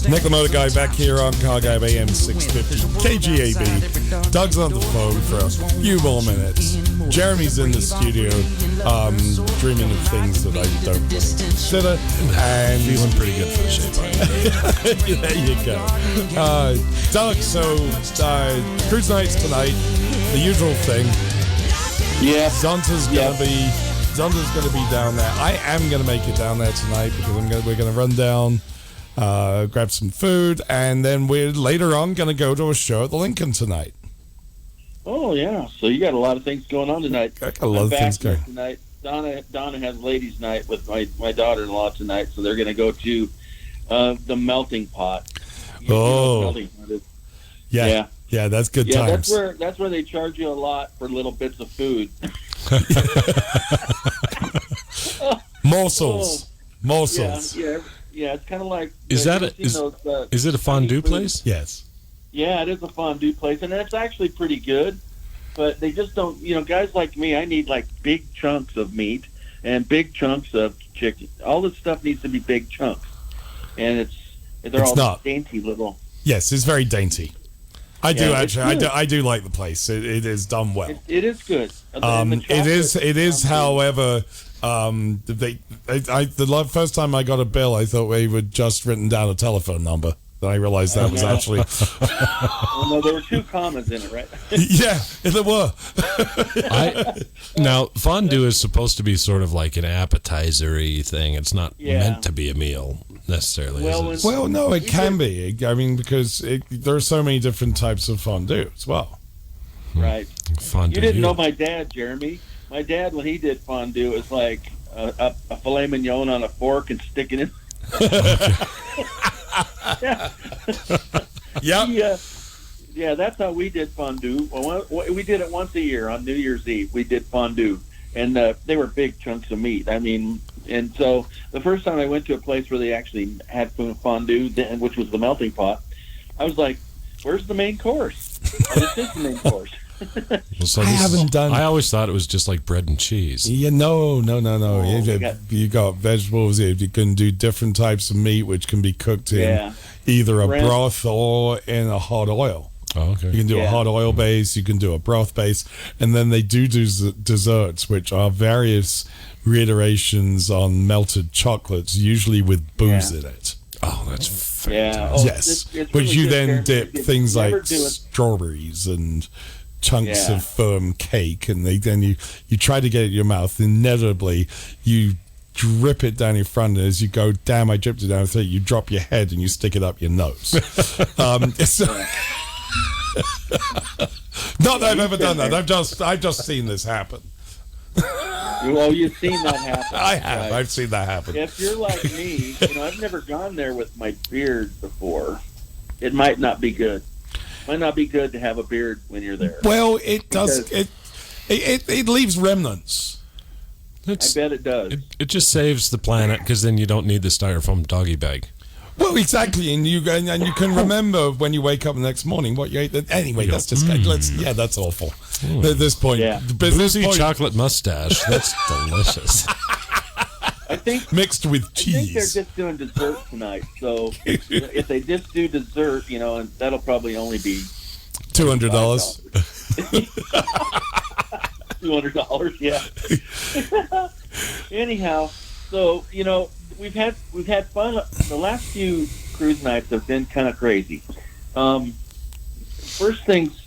Nick the Motor Guy back here on Car Guy AM 650 KGAB. Doug's on the phone for a few more minutes. Jeremy's in the studio, dreaming of things that I don't want to consider. And feeling pretty good for the shape I there you go. Doug, so cruise nights tonight, the usual thing. Yeah. Zonta's gonna be down there. I am gonna make it down there tonight because we're gonna run down, grab some food, and then we're later on going to go to a show at the Lincoln tonight. Oh, yeah. So you got a lot of things going on tonight. Got a lot of things going tonight. Donna has ladies' night with my daughter-in-law tonight, so they're going to go to the Melting Pot. Oh. Yeah, that's good times. That's where they charge you a lot for little bits of food. Morsels. Yeah, it's kind of like. Is it a fondue place? Yes. Yeah, it is a fondue place, and it's actually pretty good. But they just don't. Guys like me, I need like big chunks of meat and big chunks of chicken. All this stuff needs to be big chunks, and they're all not dainty little. Yes, it's very dainty. I do like the place. It is done well. It is good. It is. However, the first time I got a bill, I thought we would just written down a telephone number. Then I realized that was actually. Well, no, there were 2 commas in it, right? Yeah, there were. Now, fondue is supposed to be sort of like an appetizer-y thing. It's not meant to be a meal necessarily. is it? Well, no, it can be. I mean, because there are so many different types of fondue as well. Right. Fondue. You didn't know my dad, Jeremy. My dad, when he did fondue, it was like a filet mignon on a fork and sticking it. Yep. Yeah, that's how we did fondue. Well, we did it once a year on New Year's Eve. We did fondue, and they were big chunks of meat. I mean, and so the first time I went to a place where they actually had fondue, which was the melting pot, I was like, "Where's the main course?" This is the main course. Well, so I haven't done. I always thought it was just like bread and cheese. Yeah, no. Oh, you got vegetables. You can do different types of meat, which can be cooked in either a broth or in a hot oil. Oh, okay. You can do a hot oil base. You can do a broth base, and then they do desserts, which are various reiterations on melted chocolates, usually with booze in it. Oh, that's fantastic. Yeah. Oh, yes, it's but really you good, then Jeremy. dip You things never like do it. strawberries and chunks Yeah. of firm cake, and then you try to get it in your mouth. Inevitably, you drip it down your front, and as you go, damn, I dripped it down. So you drop your head and you stick it up your nose. Not that I've ever done that. I've just seen this happen. Well, you've seen that happen. I have. Right? I've seen that happen. If you're like me, I've never gone there with my beard before. It might not be good. Might not be good to have a beard when you're there. Well, it does. It leaves remnants. I bet it does. It just saves the planet because then you don't need the styrofoam doggy bag. Well, exactly, and you can remember when you wake up the next morning what you ate. Anyway, that's just that's awful. At this point, boozy chocolate mustache. That's delicious. I think mixed with I think cheese. they're just doing dessert tonight. So if they just do dessert, and that'll probably only be $200. $200, yeah. Anyhow, so we've had fun. The last few cruise nights have been kind of crazy. First things,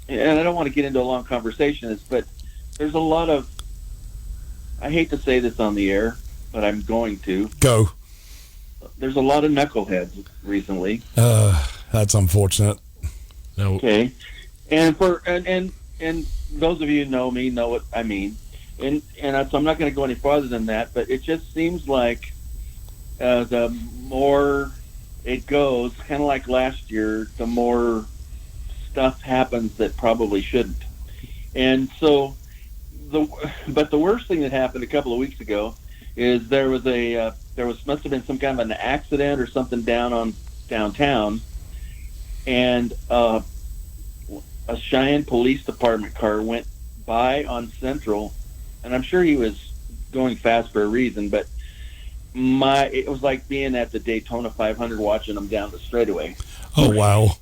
and I don't want to get into a long conversation, but there's a lot of. I hate to say this on the air, but I'm going to go. There's a lot of knuckleheads recently. That's unfortunate. No. Okay, and those of you who know me know what I mean, and so I'm not going to go any farther than that. But it just seems like the more it goes, kind of like last year, the more stuff happens that probably shouldn't. And so, but the worst thing that happened a couple of weeks ago is there must have been some kind of an accident or something downtown, and a Cheyenne Police Department car went by on Central, and I'm sure he was going fast for a reason, but it was like being at the Daytona 500 watching them down the straightaway. Oh, wow.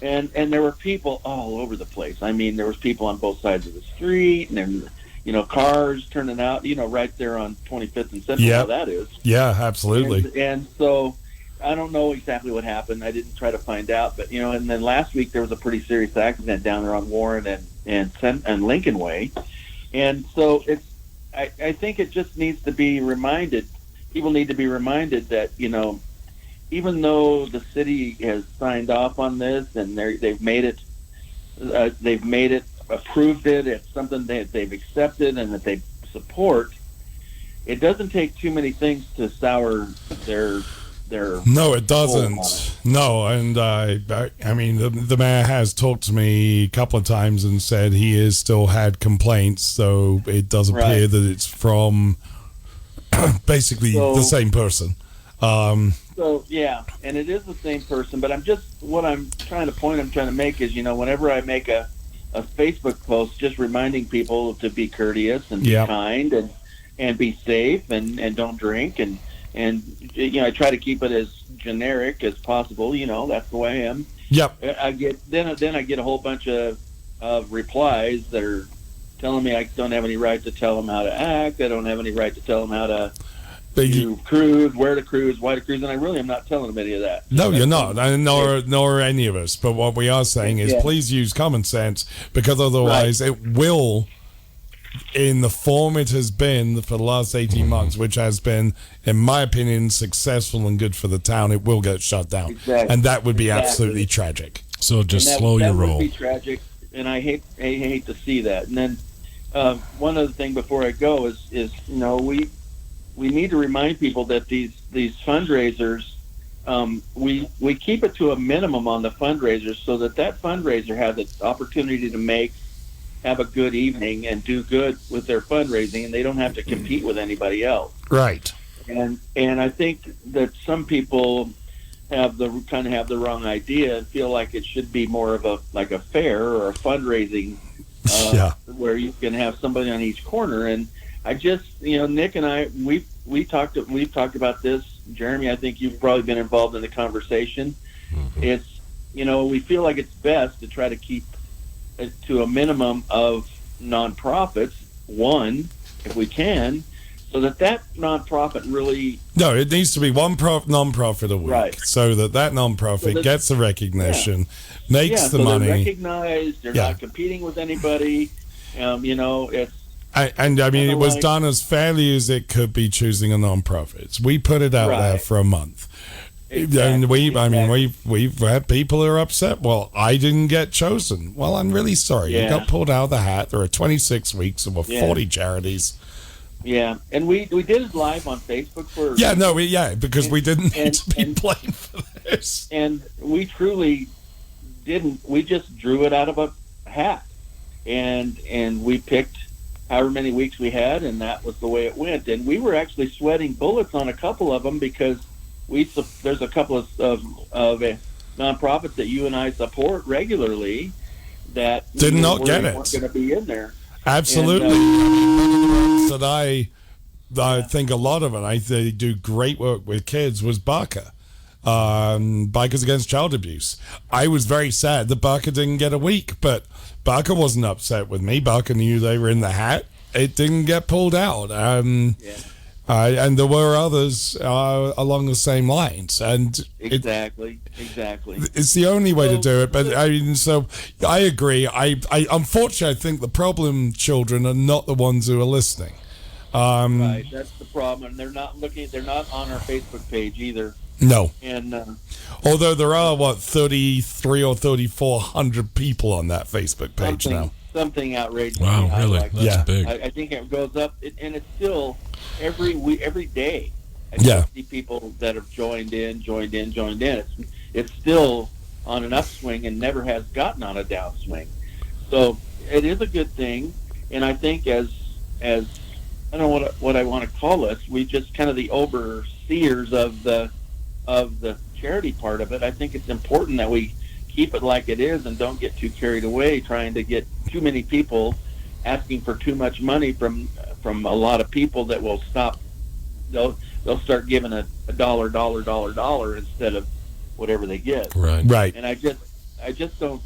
And there were people all over the place. I mean, there was people on both sides of the street, and then, cars turning out, right there on 25th and Central, how that is. Yeah, absolutely. And so I don't know exactly what happened. I didn't try to find out, but, and then last week there was a pretty serious accident down there on Warren and Lincoln Way. And so I think it just needs to be reminded, people need to be reminded that, even though the city has signed off on this and they've made it, approved it, it's something that they've accepted and that they support, it doesn't take too many things to sour their No, it doesn't. No, and I mean, the mayor has talked to me a couple of times and said he has still had complaints, so it does appear that it's from basically the same person. So yeah, and it is the same person, but I'm trying to make is, whenever I make a Facebook post, just reminding people to be courteous and be kind and be safe and don't drink and I try to keep it as generic as possible. That's the way I am. Yep. I get a whole bunch of replies that are telling me I don't have any right to tell them how to act. I don't have any right to tell them how to to cruise, where to cruise, why to cruise, and I really am not telling them any of that. No, you're not, and nor any of us. But what we are saying is, Yeah. please use common sense, because otherwise it will, in the form it has been for the last 18 months, which has been, in my opinion, successful and good for the town, it will get shut down, Exactly. and that would be Exactly. absolutely tragic. So just And that, slow that your would roll. be tragic, and I hate to see that. And then one other thing before I go is we need to remind people that these fundraisers, we keep it to a minimum on the fundraisers, so that fundraiser has the opportunity to have a good evening and do good with their fundraising, and they don't have to compete with anybody else. Right. And I think that some people have the wrong idea and feel like it should be more of a fair or a fundraising where you can have somebody on each corner. And I just, Nick and I, we've talked about this. Jeremy, I think you've probably been involved in the conversation. Mm-hmm. It's, we feel like it's best to try to keep it to a minimum of nonprofits, one, if we can, so that nonprofit really. No, it needs to be one nonprofit a week, Right. so that nonprofit gets the recognition, makes the so money. They're recognized. They're not competing with anybody. It's. And I mean, it was like- done as fairly as it could be, choosing a non-profit. We put it out there Right. for a month. Exactly, And we've had people who are upset. Well, I didn't get chosen. Well, I'm really sorry. You Yeah. got pulled out of the hat. There are 26 weeks and we're Yeah. 40 charities. Yeah, and we did it live on Facebook for. Yeah, no, because we didn't need and- to be and- blamed for this. And we truly didn't. We just drew it out of a hat, and we picked however many weeks we had, and that was the way it went. And we were actually sweating bullets on a couple of them because there's a couple of nonprofits that you and I support regularly that Did not weren't get it. going to be in there. Absolutely. And, that I think a lot of it, they do great work with kids, was Barker. Bikers Against Child Abuse. I was very sad that Barker didn't get a week, but Barker wasn't upset with me. Barker knew they were in the hat. It didn't get pulled out. And there were others along the same lines. And exactly. it's the only way to do it. But I mean, so I agree. I unfortunately, I think the problem children are not the ones who are listening. Right, that's the problem. And they're not on our Facebook page either. No. And although there are 33 or 3,400 people on that Facebook page now. Something outrageous. Wow, really? Like That's that. big. I think it goes up, and it's still every day. I see people that have joined in. It's still on an upswing and never has gotten on a downswing. So it is a good thing, and I think as I don't know what I want to call us, we just kind of the overseers of the charity part of it. I think it's important that we keep it like it is and don't get too carried away trying to get too many people asking for too much money from a lot of people that will stop. They'll start giving a dollar instead of whatever they get. Right. And I just don't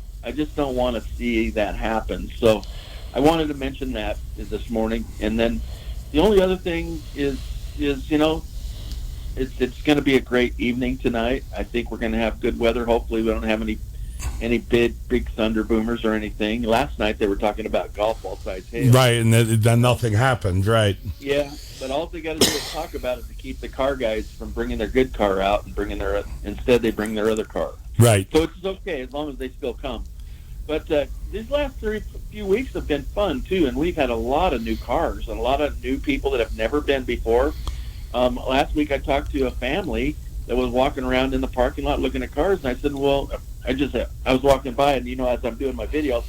want to see that happen. So I wanted to mention that this morning. And then the only other thing is it's going to be a great evening tonight. I think we're going to have good weather. Hopefully we don't have any big thunder boomers or anything. Last night they were talking about golf ball size hail. Right, and then nothing happened, right. Yeah, but all they got to do is talk about it to keep the car guys from bringing their good car out and instead they bring their other car. Right. So it's okay as long as they still come. But these last few weeks have been fun too, and we've had a lot of new cars and a lot of new people that have never been before. Last week I talked to a family that was walking around in the parking lot looking at cars, and I said, well, I was walking by, and as I'm doing my video,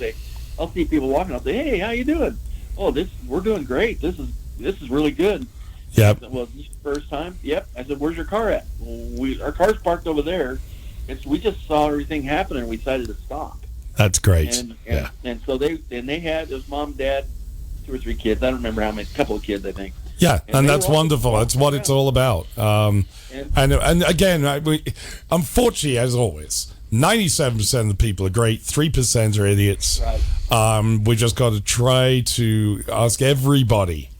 I'll see people walking, I'll say, hey, how you doing? Oh, we're doing great. This is really good. Yep. I said, well, this is the first time? Yep. I said, where's your car at? Well, our car's parked over there. We just saw everything happen, and we decided to stop. That's great. And so they had his mom, dad, 2 or 3 kids. I don't remember how many. A couple of kids, I think. Yeah, and they that's were all wonderful. That's what it's all about. And again, we unfortunately, as always, 97% of the people are great. 3% are idiots. Right. We just got to try to ask everybody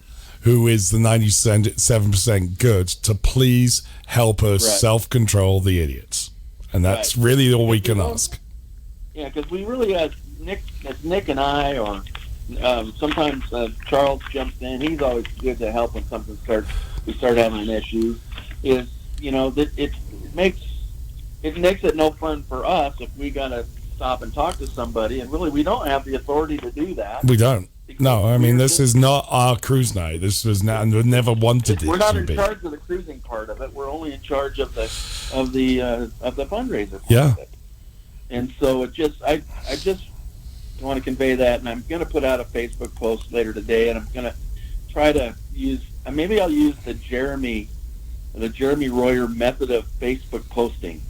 who is the 97% good, to please help us Right. self-control the idiots. And that's really all we can ask. Yeah, because we really, Nick and I, or sometimes Charles jumps in. He's always good to help when we start having an issue. Is that it makes it no fun for us if we gotta stop and talk to somebody, and really we don't have the authority to do that. We don't. No, I mean, this is not our cruise night. This was not, and we never wanted it We're not to in be. charge of the cruising part of it. We're only in charge of the fundraiser part Yeah. of it. And so I just want to convey that, and I'm going to put out a Facebook post later today, and I'm going to try to use, maybe I'll use the Jeremy Royer method of Facebook posting.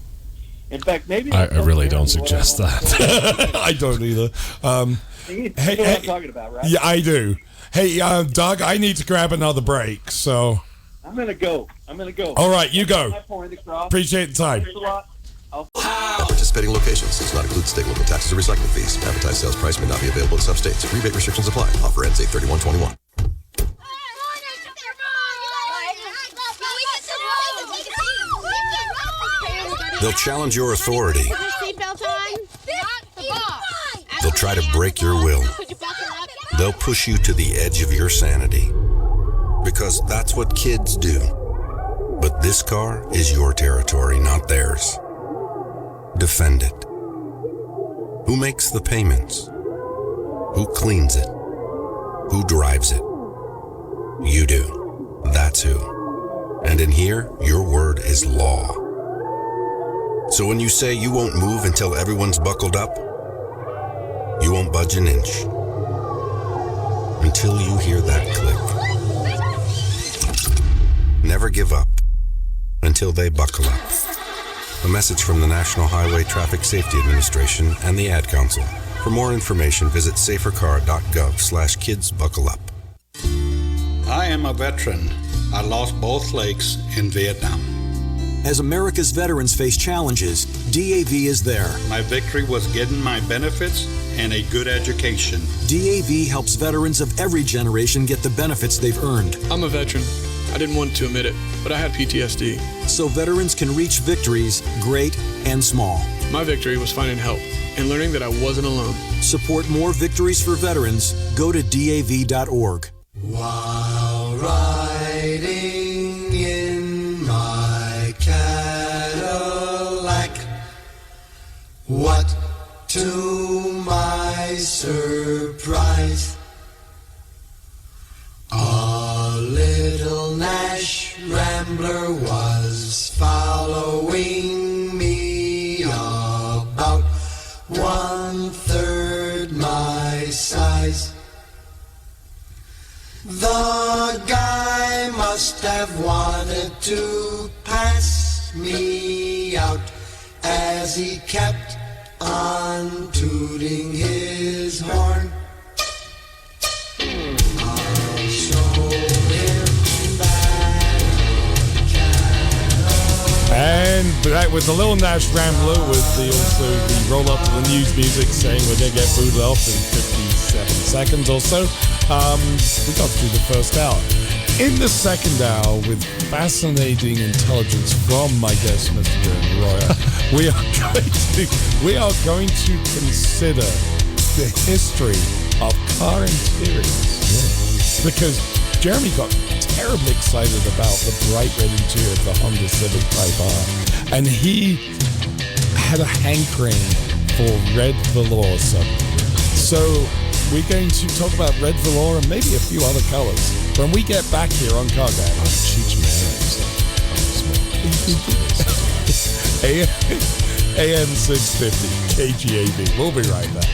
In fact, maybe I really don't suggest that. I don't either. You know what I'm talking about, right? Yeah, I do. Hey, Doug, I need to grab another break, so. I'm going to go. All right, you go. My point across. Appreciate the time. Thanks a lot. Participating locations does not include state local taxes or recycling fees. Advertised sales price may not be available in some states. Rebate restrictions apply. Offer ends 8/31/21. They'll challenge your authority. They'll try to break your will. They'll push you to the edge of your sanity. Because that's what kids do. But this car is your territory, not theirs. Defend it. Who makes the payments? Who cleans it? Who drives it? You do. That's who. And in here, your word is law. So when you say you won't move until everyone's buckled up, you won't budge an inch. Until you hear that click. Never give up until they buckle up. A message from the National Highway Traffic Safety Administration and the Ad Council. For more information, visit safercar.gov/kidsbuckleup. I am a veteran. I lost both legs in Vietnam. As America's veterans face challenges, DAV is there. My victory was getting my benefits and a good education. DAV helps veterans of every generation get the benefits they've earned. I'm a veteran. I didn't want to admit it, but I had PTSD. So veterans can reach victories, great and small. My victory was finding help and learning that I wasn't alone. Support more victories for veterans. Go to DAV.org. While riding in my Cadillac, what to my surprise, a little Nash Rambler was following me about 1/3 my size. The guy must have wanted to pass me out as he kept on tooting his horn. I'll show him that And that was the Little Nash Rambler with the roll up to the news music saying we're going to get booted off in 57 seconds or so. We got through the first hour. In the second hour, with fascinating intelligence from my guest, Mr. Jeremy Royer, we are going to consider the history of car interiors. Because Jeremy got terribly excited about the bright red interior of the Honda Civic Type R. And he had a hankering for red velour. So we're going to talk about red velour and maybe a few other colors when we get back here on Car Gab. AM 650 KGAB. We'll be right back.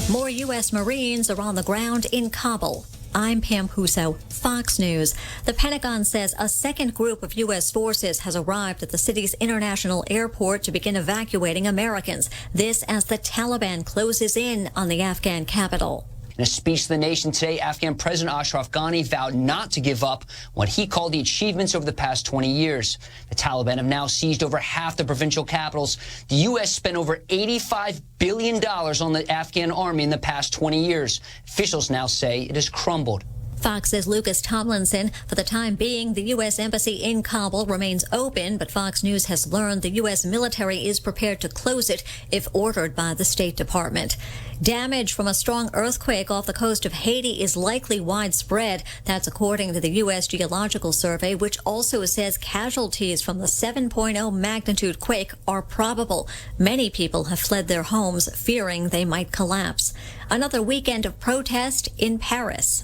More U.S. Marines are on the ground in Kabul. I'm Pam Huso, Fox News. The Pentagon says a second group of U.S. forces has arrived at the city's international airport to begin evacuating Americans. This as the Taliban closes in on the Afghan capital. In a speech to the nation today, Afghan President Ashraf Ghani vowed not to give up what he called the achievements over the past 20 years. The Taliban have now seized over half the provincial capitals. The U.S. spent over $85 billion on the Afghan army in the past 20 years. Officials now say it has crumbled. Fox's Lucas Tomlinson. For the time being, the U.S. Embassy in Kabul remains open, but Fox News has learned the U.S. military is prepared to close it if ordered by the State Department. Damage from a strong earthquake off the coast of Haiti is likely widespread. That's according to the U.S. Geological Survey, which also says casualties from the 7.0 magnitude quake are probable. Many people have fled their homes, fearing they might collapse. Another weekend of protest in Paris.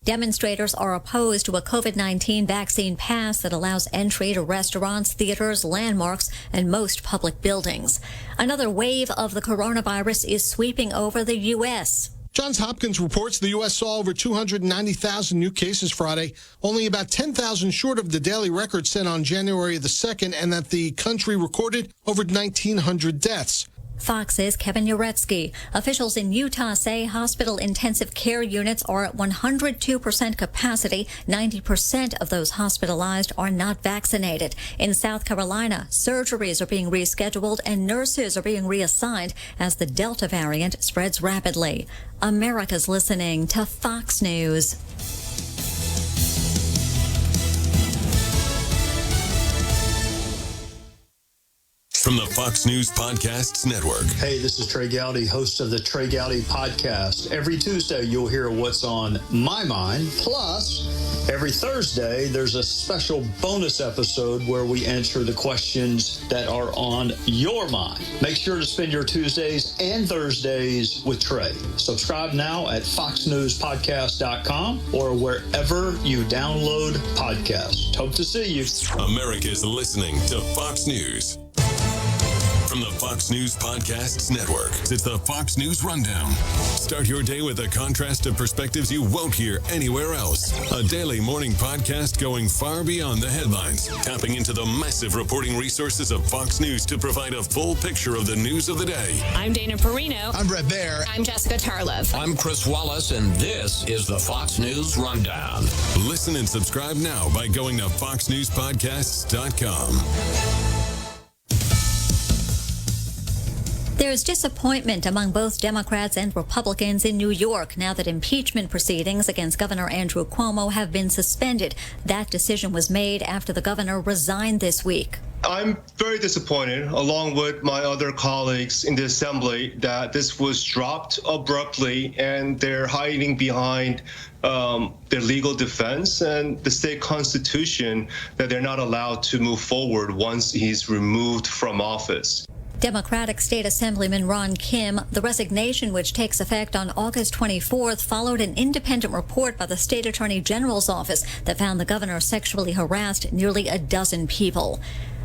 Demonstrators are opposed to a COVID-19 vaccine pass that allows entry to restaurants, theaters, landmarks, and most public buildings. Another wave of the coronavirus is sweeping over the U.S. Johns Hopkins reports the U.S. saw over 290,000 new cases Friday, only about 10,000 short of the daily record set on January the 2nd, and that the country recorded over 1,900 deaths. Fox's Kevin Uretsky. Officials in Utah say hospital intensive care units are at 102% capacity. 90% of those hospitalized are not vaccinated. In South Carolina, surgeries are being rescheduled and nurses are being reassigned as the Delta variant spreads rapidly. America's listening to Fox News. From the Fox News Podcasts Network. Hey, this is Trey Gowdy, host of the Trey Gowdy Podcast. Every Tuesday, you'll hear what's on my mind. Plus, every Thursday, there's a special bonus episode where we answer the questions that are on your mind. Make sure to spend your Tuesdays and Thursdays with Trey. Subscribe now at foxnewspodcast.com or wherever you download podcasts. Hope to see you. America's listening to Fox News. From the Fox News Podcasts Network, it's the Fox News Rundown. Start your day with a contrast of perspectives you won't hear anywhere else. A daily morning podcast going far beyond the headlines, tapping into the massive reporting resources of Fox News to provide a full picture of the news of the day. I'm Dana Perino. I'm Brett Baer. I'm Jessica Tarlov. I'm Chris Wallace, and this is the Fox News Rundown. Listen and subscribe now by going to foxnewspodcasts.com. There's disappointment among both Democrats and Republicans in New York now that impeachment proceedings against Governor Andrew Cuomo have been suspended. That decision was made after the governor resigned this week. I'm very disappointed, along with my other colleagues in the Assembly, that this was dropped abruptly and they're hiding behind their legal defense and the state constitution that they're not allowed to move forward once he's removed from office. Democratic State Assemblyman Ron Kim, the resignation, which takes effect on August 24th, followed an independent report by the State Attorney General's office that found the governor sexually harassed nearly a dozen people.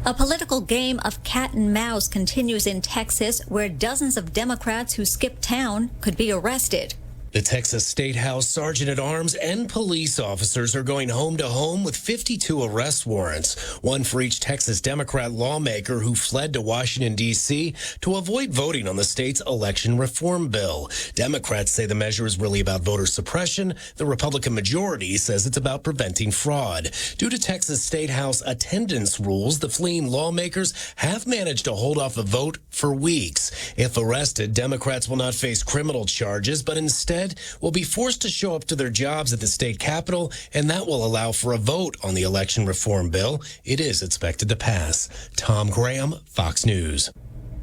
A political game of cat and mouse continues in Texas, where dozens of Democrats who skipped town could be arrested. The Texas State House Sergeant-at-Arms and police officers are going home to home with 52 arrest warrants, one for each Texas Democrat lawmaker who fled to Washington, D.C. to avoid voting on the state's election reform bill. Democrats say the measure is really about voter suppression. The Republican majority says it's about preventing fraud. Due to Texas State House attendance rules, the fleeing lawmakers have managed to hold off a vote for weeks. If arrested, Democrats will not face criminal charges, but instead will be forced to show up to their jobs at the state capitol, and that will allow for a vote on the election reform bill. It is expected to pass. Tom Graham, Fox News.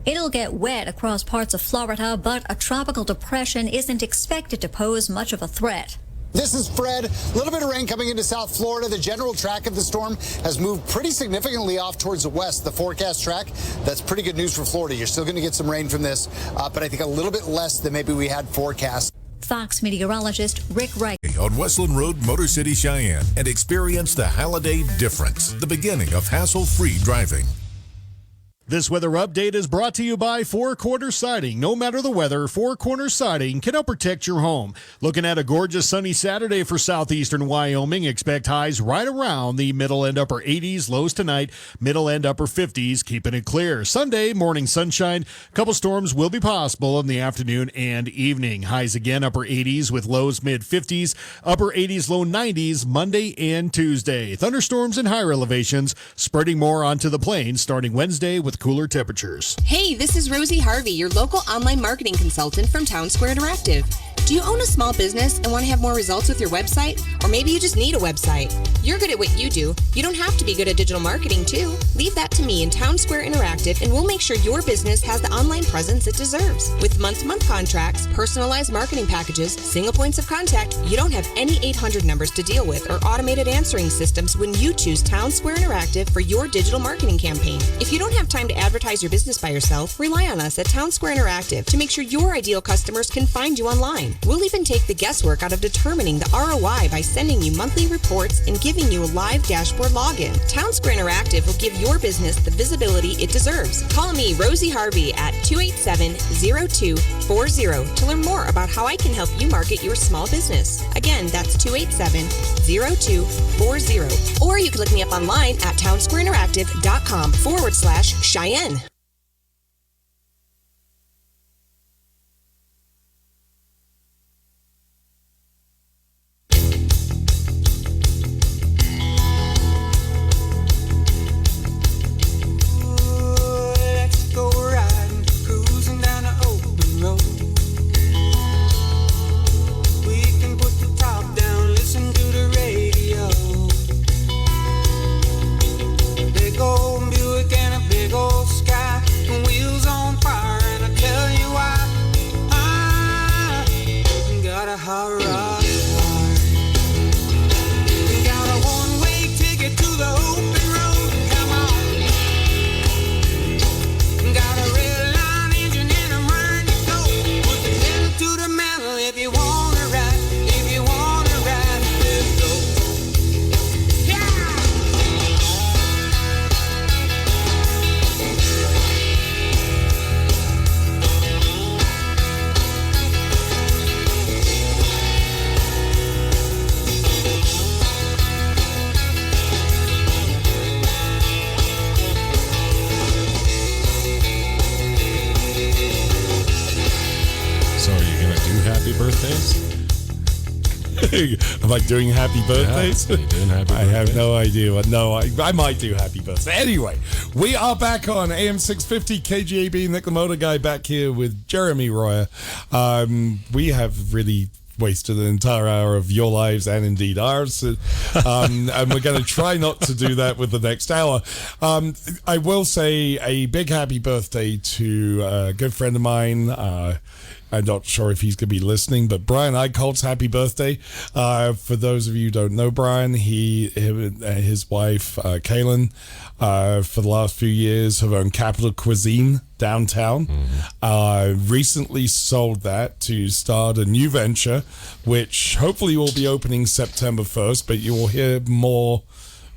It'll get wet across parts of Florida, but a tropical depression isn't expected to pose much of a threat. This is Fred. A little bit of rain coming into South Florida. The general track of the storm has moved pretty significantly off towards the west. The forecast track, that's pretty good news for Florida. You're still going to get some rain from this, but I think a little bit less than maybe we had forecast. Fox meteorologist Rick Wright. On Westland Road, Motor City, Cheyenne, and experience the holiday difference, the beginning of hassle-free driving. This weather update is brought to you by Four Corners Siding. No matter the weather, Four Corners Siding can help protect your home. Looking at a gorgeous sunny Saturday for southeastern Wyoming. Expect highs right around the middle and upper 80s. Lows tonight, middle and upper 50s, keeping it clear. Sunday, morning sunshine. A couple storms will be possible in the afternoon and evening. Highs again, upper 80s with lows mid 50s. Upper 80s, low 90s, Monday and Tuesday. Thunderstorms and higher elevations spreading more onto the plains starting Wednesday with cooler temperatures. Hey, this is Rosie Harvey, your local online marketing consultant from Town Square Interactive. Do you own a small business and want to have more results with your website? Or maybe you just need a website. You're good at what you do. You don't have to be good at digital marketing, too. Leave that to me in Town Square Interactive, and we'll make sure your business has the online presence it deserves. With month-to-month contracts, personalized marketing packages, single points of contact, you don't have any 800 numbers to deal with or automated answering systems when you choose Town Square Interactive for your digital marketing campaign. If you don't have time to advertise your business by yourself, rely on us at Town Square Interactive to make sure your ideal customers can find you online. We'll even take the guesswork out of determining the ROI by sending you monthly reports and giving you a live dashboard login. Town Square Interactive will give your business the visibility it deserves. Call me, Rosie Harvey, at 287-0240 to learn more about how I can help you market your small business. Again, that's 287-0240. Or you can look me up online at townsquareinteractive.com/Cheyenne. Am I doing happy birthdays? Yeah, doing happy birthday? I have no idea. No, I might do happy birthday. Anyway, we are back on AM 650 KGAB. Nick the Motor Guy back here with Jeremy Royer. We have really wasted an entire hour of your lives and indeed ours. And we're going to try not to do that with the next hour. I will say a big happy birthday to a good friend of mine. I'm not sure if he's going to be listening, but Brian Eichholtz, happy birthday. For those of you who don't know Brian, his wife, Kaylin, for the last few years have owned Capital Cuisine downtown. Recently sold that to start a new venture, which hopefully will be opening September 1st, but you will hear more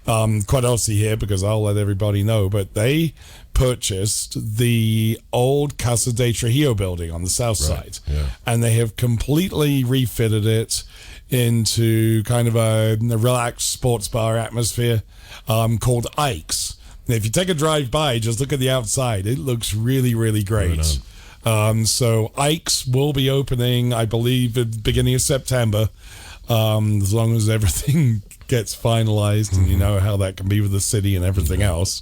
quite honestly here because I'll let everybody know, but they purchased the old Casa de Trujillo building on the south side, and they have completely refitted it into kind of a relaxed sports bar atmosphere called Ike's. Now, if you take a drive by, just look at the outside. It looks really, really great. So Ike's will be opening, I believe, at the beginning of September, as long as everything gets finalized, and you know how that can be with the city and everything else.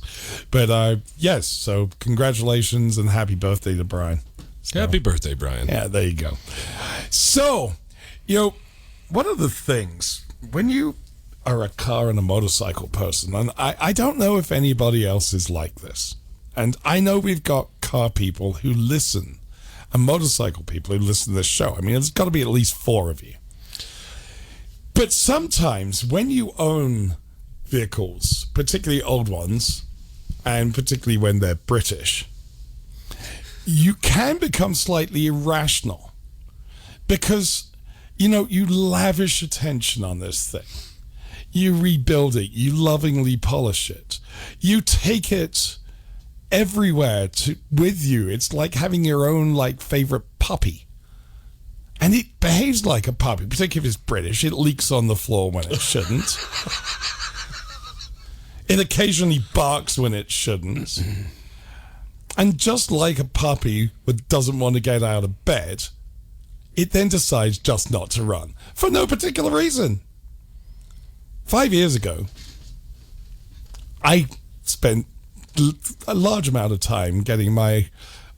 But yes, so congratulations and happy birthday to Brian. So, happy birthday, Brian. Yeah, there you go. So, one of the things when you are a car and a motorcycle person, and I don't know if anybody else is like this, and I know we've got car people who listen and motorcycle people who listen to this show. I mean, there's got to be at least 4 of you. But sometimes when you own vehicles, particularly old ones, and particularly when they're British, you can become slightly irrational because, you lavish attention on this thing. You rebuild it. You lovingly polish it. You take it everywhere with you. It's like having your own favorite puppy. And it behaves like a puppy, particularly if it's British. It leaks on the floor when it shouldn't. It occasionally barks when it shouldn't. And just like a puppy that doesn't want to get out of bed, it then decides just not to run for no particular reason. 5 years ago, I spent a large amount of time getting my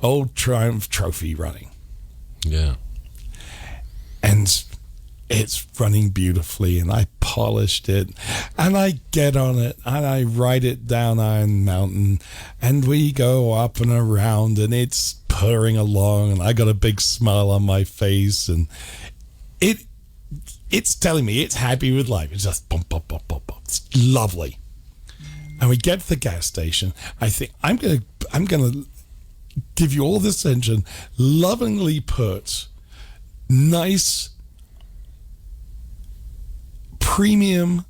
old Triumph Trophy running. Yeah. And it's running beautifully, and I polished it, and I get on it, and I ride it down Iron Mountain, and we go up and around, and it's purring along, and I got a big smile on my face, and it's telling me it's happy with life. It's just bump, bump, bump, bump, bump. It's lovely. And we get to the gas station. I think I'm gonna give you all this engine, lovingly put nice, premium,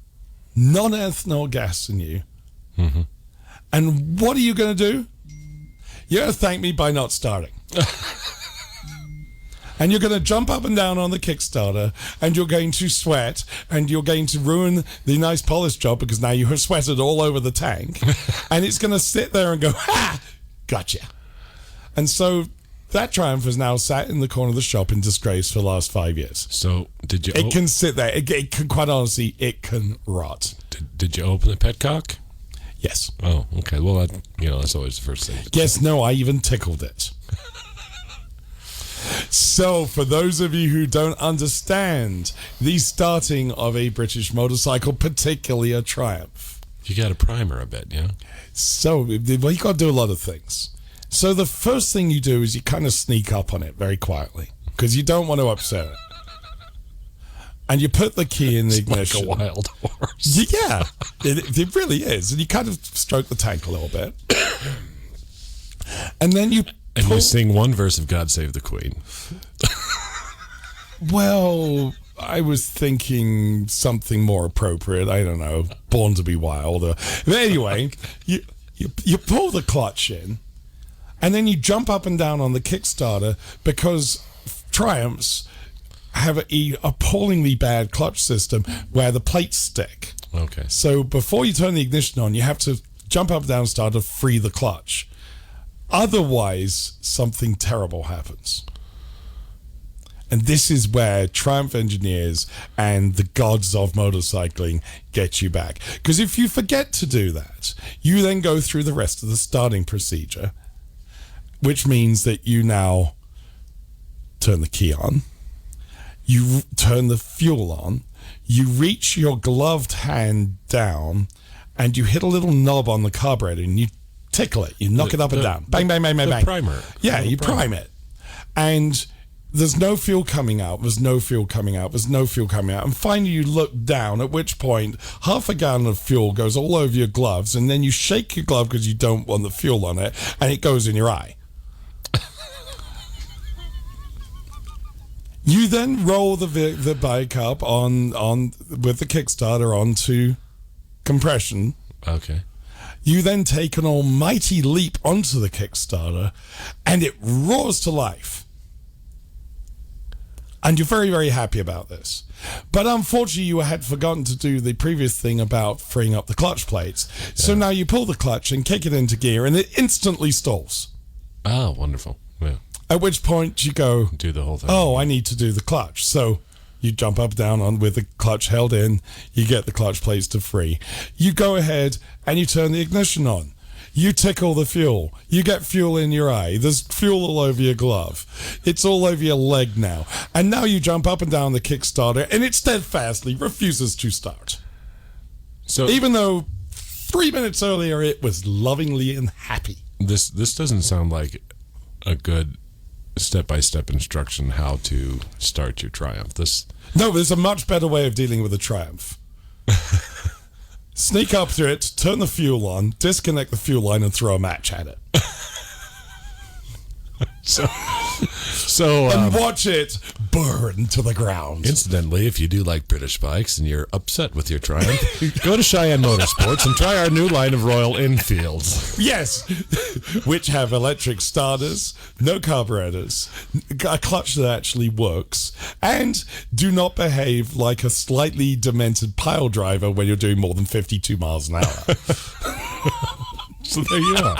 non-ethanol gas in you. Mm-hmm. And what are you going to do? You're going to thank me by not starting. And you're going to jump up and down on the Kickstarter, and you're going to sweat, and you're going to ruin the nice polish job because now you have sweated all over the tank. And it's going to sit there and go, ha! Gotcha. And so that Triumph is now sat in the corner of the shop in disgrace for the last 5 years. So did you? It can sit there. It can, quite honestly, it can rot. Did you open the petcock? Yes. Oh, okay. Well, that's always the first thing. Yes. No. I even tickled it. So, for those of you who don't understand the starting of a British motorcycle, particularly a Triumph, you got a primer, I bet. Yeah. So, well, you got to do a lot of things. So the first thing you do is you kind of sneak up on it very quietly because you don't want to upset it. And you put the key in the ignition. Like a wild horse. Yeah, it really is. And you kind of stroke the tank a little bit. And then you sing one verse of God Save the Queen. Well, I was thinking something more appropriate. I don't know, Born to be Wild. But anyway, you pull the clutch in. And then you jump up and down on the Kickstarter because Triumphs have an appallingly bad clutch system where the plates stick. Okay. So before you turn the ignition on, you have to jump up and down, start to free the clutch. Otherwise, something terrible happens. And this is where Triumph engineers and the gods of motorcycling get you back. Because if you forget to do that, you then go through the rest of the starting procedure, which means that you now turn the key on, you turn the fuel on, you reach your gloved hand down, and you hit a little knob on the carburetor, and you tickle it. You knock it up and down. Bang, bang, bang, bang, bang. Primer. Yeah, you prime it. And there's no fuel coming out. There's no fuel coming out. There's no fuel coming out. And finally you look down, at which point half a gallon of fuel goes all over your gloves, and then you shake your glove because you don't want the fuel on it, and it goes in your eye. You then roll the bike up on with the Kickstarter onto compression. Okay. You then take an almighty leap onto the Kickstarter, and it roars to life. And you're very, very happy about this. But unfortunately, you had forgotten to do the previous thing about freeing up the clutch plates. Yeah. So now you pull the clutch and kick it into gear, and it instantly stalls. Oh, wonderful. Yeah. At which point you go, do the whole thing. Oh, I need to do the clutch. So you jump up, down on with the clutch held in. You get the clutch plates to free. You go ahead and you turn the ignition on. You tickle the fuel. You get fuel in your eye. There's fuel all over your glove. It's all over your leg now. And now you jump up and down the Kickstarter, and it steadfastly refuses to start. So even though 3 minutes earlier it was lovingly and happy. This doesn't sound like a good step-by-step instruction how to start your Triumph. No, there's a much better way of dealing with a Triumph. Sneak up to it, turn the fuel on, disconnect the fuel line, and throw a match at it. So So and watch it burn to the ground. Incidentally, if you do like British bikes and you're upset with your Triumph, go to Cheyenne Motorsports and try our new line of Royal Enfields. Yes, which have electric starters, no carburetors, a clutch that actually works, and do not behave like a slightly demented pile driver when you're doing more than 52 miles an hour. So there you are.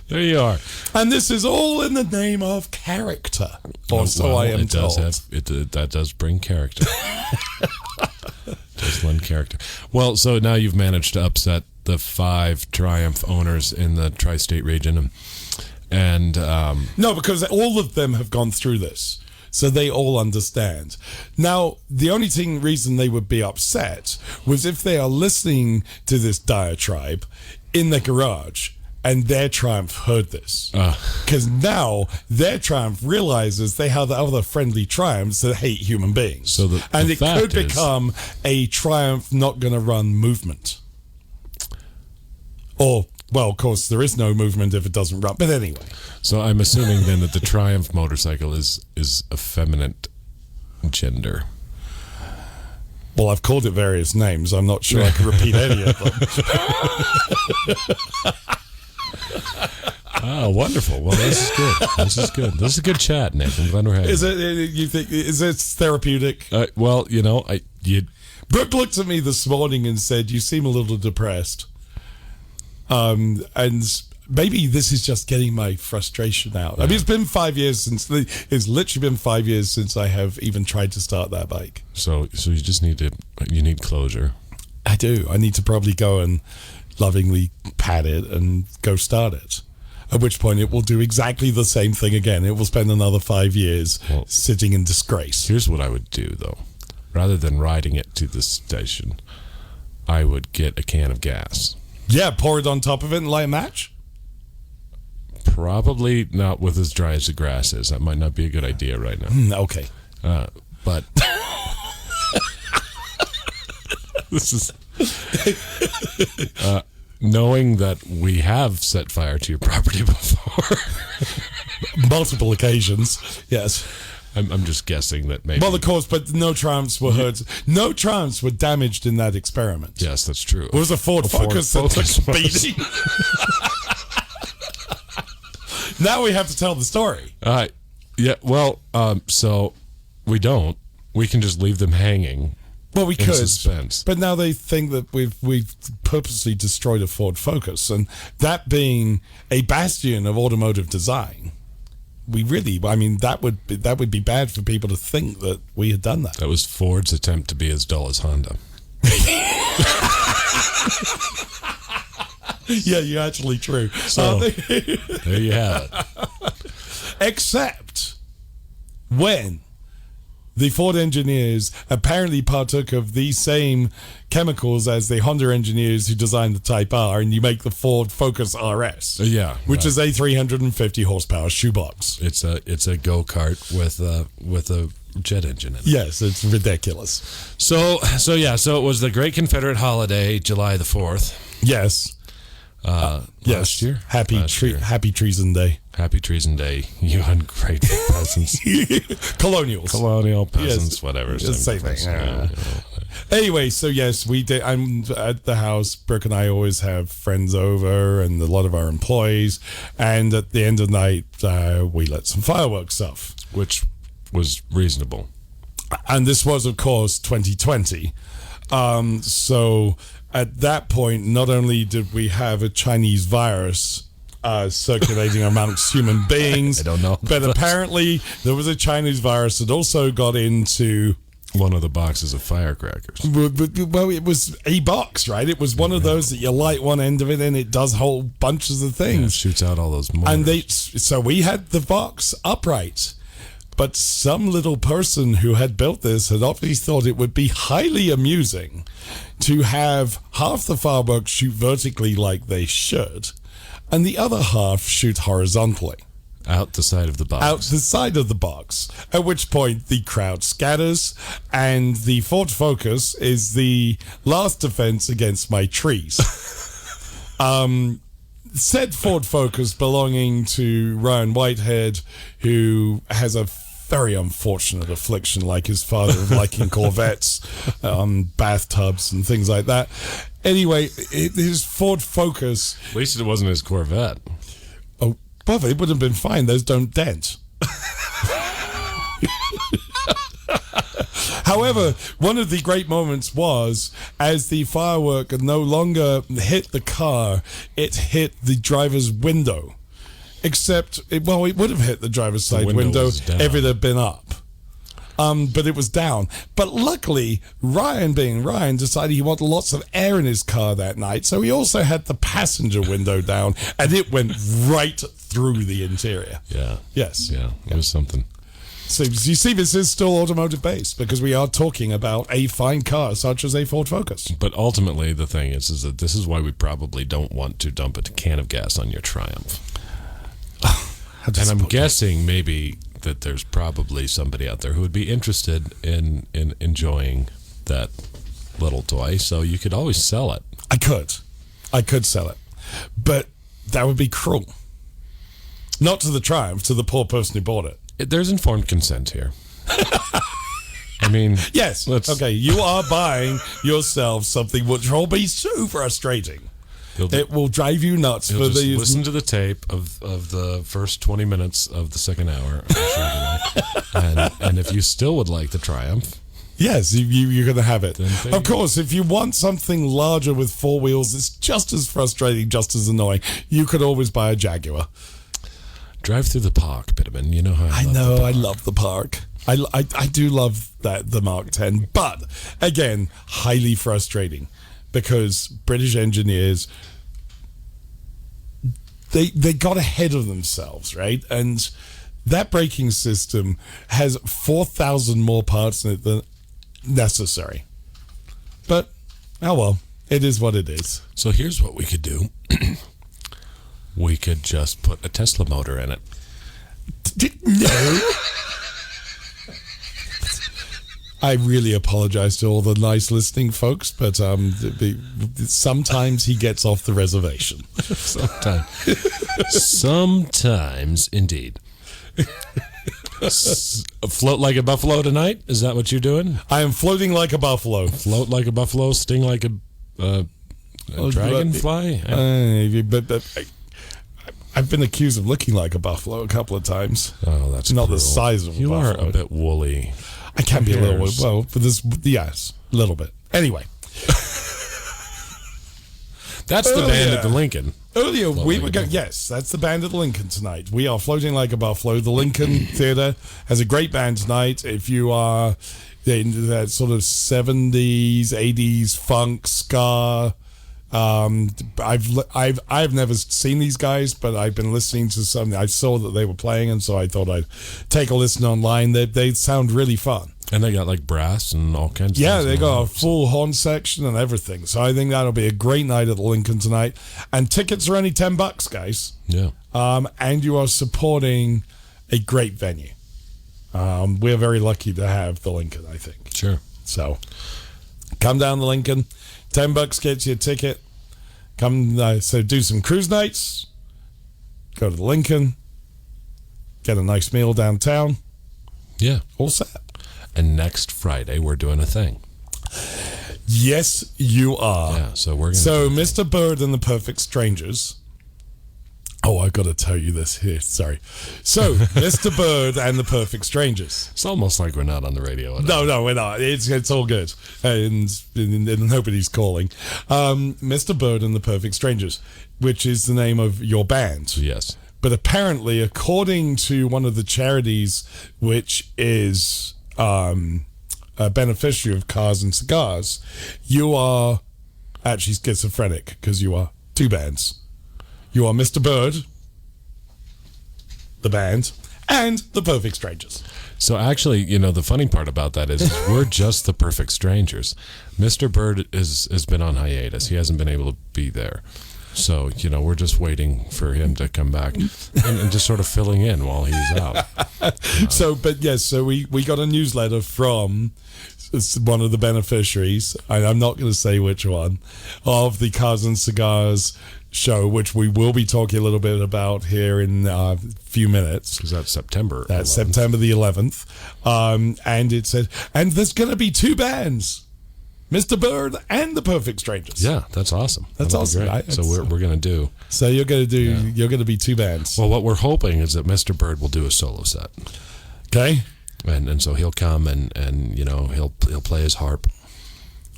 There you are. And this is all in the name of character. Or so I am told. That does bring character. Does lend character. Well, so now you've managed to upset the 5 Triumph owners in the tri-state region. And no, because all of them have gone through this. So they all understand. Now, the only reason they would be upset was if they are listening to this diatribe in the garage and their Triumph heard this. Because now their Triumph realizes they have other friendly Triumphs that hate human beings. So and it could become a Triumph not going to run movement. Or, well, of course, there is no movement if it doesn't run. But anyway. So I'm assuming then that the Triumph motorcycle is effeminate gender. Well, I've called it various names. I'm not sure I can repeat any of them. Oh, wonderful. Well, this is good. This is good. This is a good chat, Nick. I'm glad we're having Is it therapeutic? Well, you know, Brooke looked at me this morning and said, "You seem a little depressed." And maybe this is just getting my frustration out. I mean, it's been 5 years it's literally been 5 years since I have even tried to start that bike. So you just need closure. I do. I need to probably go and lovingly pat it and go start it. At which point it will do exactly the same thing again. It will spend another 5 years sitting in disgrace. Here's what I would do, though. Rather than riding it to the station, I would get a can of gas. Yeah, pour it on top of it and light a match? Probably not with as dry as the grass is. That might not be a good idea right now. Okay. But this is knowing that we have set fire to your property before. Multiple occasions, yes. I'm just guessing that maybe. Well, of course, but no Triumphs were hurt. No Triumphs were damaged in that experiment. Yes, that's true. It was a Ford Focus that took a beating. Now we have to tell the story. Yeah, well, so we don't. We can just leave them hanging. Well, we could, suspense. But now they think that we've purposely destroyed a Ford Focus, and that being a bastion of automotive design, that would be bad for people to think that we had done that. That was Ford's attempt to be as dull as Honda. Yeah, you're actually true. So there you have it. Except when the Ford engineers apparently partook of the same chemicals as the Honda engineers who designed the Type R, and you make the Ford Focus RS. Which is a 350 horsepower shoebox. It's a go-kart with a jet engine in it. Yes, it's ridiculous. So it was the Great Confederate Holiday, July the 4th. Yes. Last year. Happy Treason Day. Happy Treason Day, you ungrateful peasants. Colonial peasants, yes. Whatever. Same thing. Anyway, so yes, we did. I'm at the house. Brooke and I always have friends over, and a lot of our employees. And at the end of the night, we lit some fireworks off, which was reasonable. And this was, of course, 2020. So at that point, not only did we have a Chinese virus circulating amongst human beings, I don't know, but apparently there was a Chinese virus that also got into one of the boxes of firecrackers. Well, it was a box, right? It was one of those that you light one end of it and it does whole bunches of things. Yeah, it shoots out all those motors. And so we had the box upright. But some little person who had built this had obviously thought it would be highly amusing to have half the fireworks shoot vertically like they should, and the other half shoot horizontally. Out the side of the box. Out the side of the box. At which point the crowd scatters, and the Ford Focus is the last defense against my trees. said Ford Focus belonging to Ryan Whitehead, who has a very unfortunate affliction like his father of liking Corvettes, bathtubs and things like that. Anyway, his Ford Focus... At least it wasn't his Corvette. Oh, well, it would have been fine. Those don't dent. However, one of the great moments was as the firework no longer hit the car, it hit the driver's window. Except, it would have hit the driver's side window if it had been up. But it was down. But luckily, Ryan, being Ryan, decided he wanted lots of air in his car that night. So he also had the passenger window down, and it went right through the interior. Yeah. Yes. Yeah, it was something. So you see, this is still automotive based because we are talking about a fine car such as a Ford Focus. But ultimately, the thing is that this is why we probably don't want to dump a can of gas on your Triumph. And I'm guessing maybe that there's probably somebody out there who would be interested in enjoying that little toy. So you could always sell it. I could sell it, but that would be cruel. Not to the Triumph, to the poor person who bought it. There's informed consent here. I mean, yes. Okay, you are buying yourself something which will be so frustrating. It will drive you nuts. For the listen to the tape of the first 20 minutes of the second hour, and if you still would like the Triumph, yes, you're going to have it. Of course, if you want something larger with four wheels, it's just as frustrating, just as annoying. You could always buy a Jaguar. Drive through the park, Bitterman. You know how I love the park. I do love the Mark 10, but again, highly frustrating because British engineers they got ahead of themselves, right? And that braking system has 4,000 more parts in it than necessary. But oh well, it is what it is. So here's what we could do. We could just put a Tesla motor in it. No. I really apologize to all the nice listening folks, but sometimes he gets off the reservation. Sometimes, indeed. Float like a buffalo tonight? Is that what you're doing? I am floating like a buffalo. Float like a buffalo, sting like a dragonfly? But I've been accused of looking like a buffalo a couple of times. Oh, that's not cruel. The size of a buffalo. You are a bit woolly. I can be a little bit. Well, for this, yes, a little bit. Anyway. That's the band at the Lincoln. Earlier, we were going. Yes, that's the band at the Lincoln tonight. We are floating like a buffalo. The Lincoln Theatre has a great band tonight. If you are into that sort of 70s, 80s funk, ska. I've never seen these guys, but I've been listening to some. I saw that they were playing, and so I thought I'd take a listen online. They sound really fun. And they got like brass and all kinds of things. Yeah, they got a full horn section and everything. So I think that'll be a great night at the Lincoln tonight. And tickets are only $10, guys. Yeah. And you are supporting a great venue. We're very lucky to have the Lincoln, I think. Sure. So come down the Lincoln. $10 gets you a ticket. Come, so do some cruise nights. Go to the Lincoln. Get a nice meal downtown. Yeah. All set. And next Friday, we're doing a thing. Yes, you are. Yeah, so we're going to... So, Mr. Bird and the Perfect Strangers... Oh, I've got to tell you this here. Sorry. So, Mr. Bird and the Perfect Strangers. It's almost like we're not on the radio. No, we're not. It's all good. And nobody's calling. Mr. Bird and the Perfect Strangers, which is the name of your band. Yes. But apparently, according to one of the charities, which is a beneficiary of Cars and Cigars, you are actually schizophrenic because you are two bands. You are Mr. Bird, the band, and the Perfect Strangers. So actually, you know, the funny part about that is we're just the Perfect Strangers. Mr. Bird has been on hiatus. He hasn't been able to be there. So, you know, we're just waiting for him to come back and just sort of filling in while he's out. So we got a newsletter from one of the beneficiaries, I'm not going to say which one, of the Cars and Cigars show, which we will be talking a little bit about here in a few minutes. Because that's September. That's 11th. September the 11th. And it said, and there's going to be 2 bands, Mr. Bird and the Perfect Strangers. Yeah, that's awesome. That's That'll be awesome. great. So we're going to do. So you're going to be 2 bands. Well, what we're hoping is that Mr. Bird will do a solo set. Okay. And so he'll come and he'll play his harp.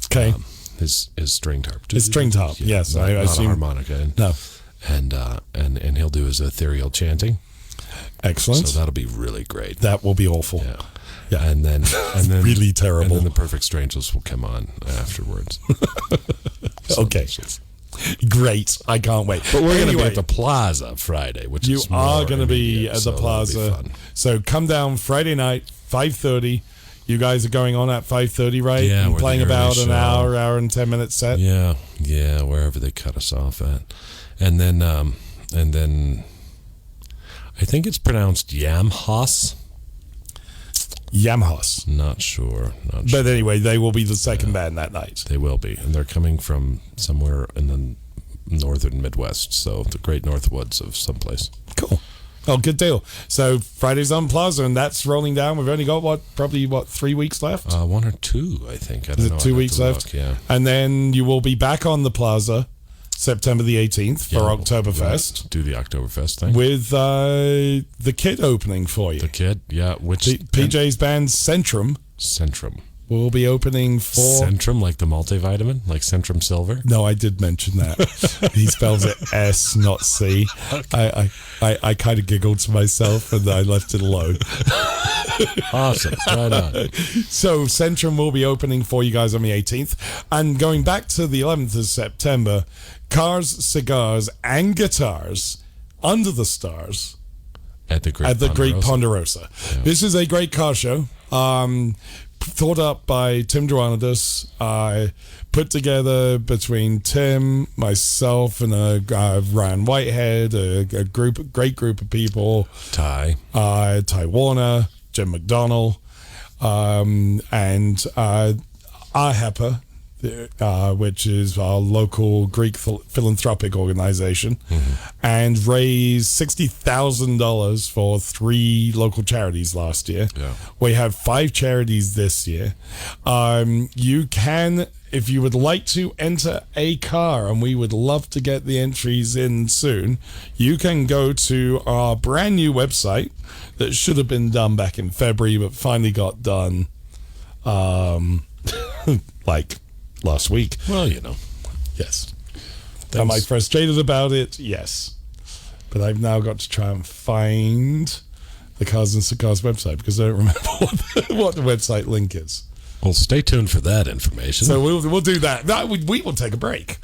Okay. His stringed harp. His stringed harp. Yes, not, I not assume a harmonica. No. And he'll do his ethereal chanting. Excellent. So that'll be really great. That will be awful. Yeah. And then really terrible. And then the Perfect Strangers will come on afterwards. Okay. Great. I can't wait. But we're going to be Anyway, at the Plaza Friday, which you is are going to be immediate, at so the that'll be Plaza. fun. So come down Friday night, 5:30. You guys are going on at 5:30, right? Yeah, and we're playing the early about an show. hour and 10 minute set. Yeah, wherever they cut us off at, and then I think it's pronounced Yamhaus. Yamhaus. Not sure. But anyway, they will be the second band that night. They will be, and they're coming from somewhere in the northern Midwest, so the great Northwoods of someplace. Cool. Oh, good deal. So Friday's on Plaza, and that's rolling down. We've only got probably 3 weeks left? 1 or 2, I think. I don't Is know. it 2 I'd have weeks to left? look, yeah. And then you will be back on the Plaza September the 18th for Yeah, Oktoberfest. we'll do the Oktoberfest thing. With the Kid opening for you. The Kid, yeah. Which PJ's band Centrum will be opening for... Centrum, like the multivitamin? Like Centrum Silver? No, I did mention that. He spells it S, not C. I kind of giggled to myself and I left it alone. Awesome. Right on. So Centrum will be opening for you guys on the 18th. And going back to the 11th of September, Cars, Cigars, and Guitars Under the Stars at the Great Ponderosa. Yeah. This is a great car show. Thought up by Tim Duanadas, put together between Tim, myself, and Ryan Whitehead, a great group of people. Ty Warner, Jim McDonnell, and IHEPA, which is our local Greek philanthropic organization, and raised $60,000 for 3 local charities last year. Yeah. We have 5 charities this year. You can, if you would like to enter a car, and we would love to get the entries in soon, you can go to our brand new website that should have been done back in February, but finally got done like last week. Well, yes. Am I frustrated about it? Yes. But I've now got to try and find the Cars and Cigars website because I don't remember what the website link is. Well, stay tuned for that information. So we'll do that. We will take a break.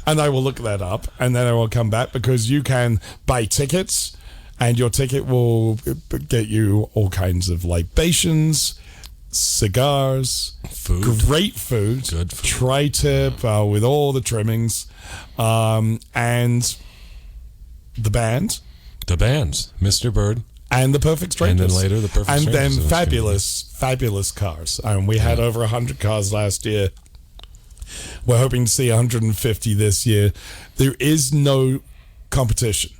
And I will look that up. And then I will come back because you can buy tickets. And your ticket will get you all kinds of libations, cigars, great food, good food, tri-tip with all the trimmings, and the bands, Mr. Bird, and the Perfect Strangers, and then later the Perfect Strangers, and then fabulous cars. And we had over 100 cars last year. We're hoping to see 150 this year. There is no competition.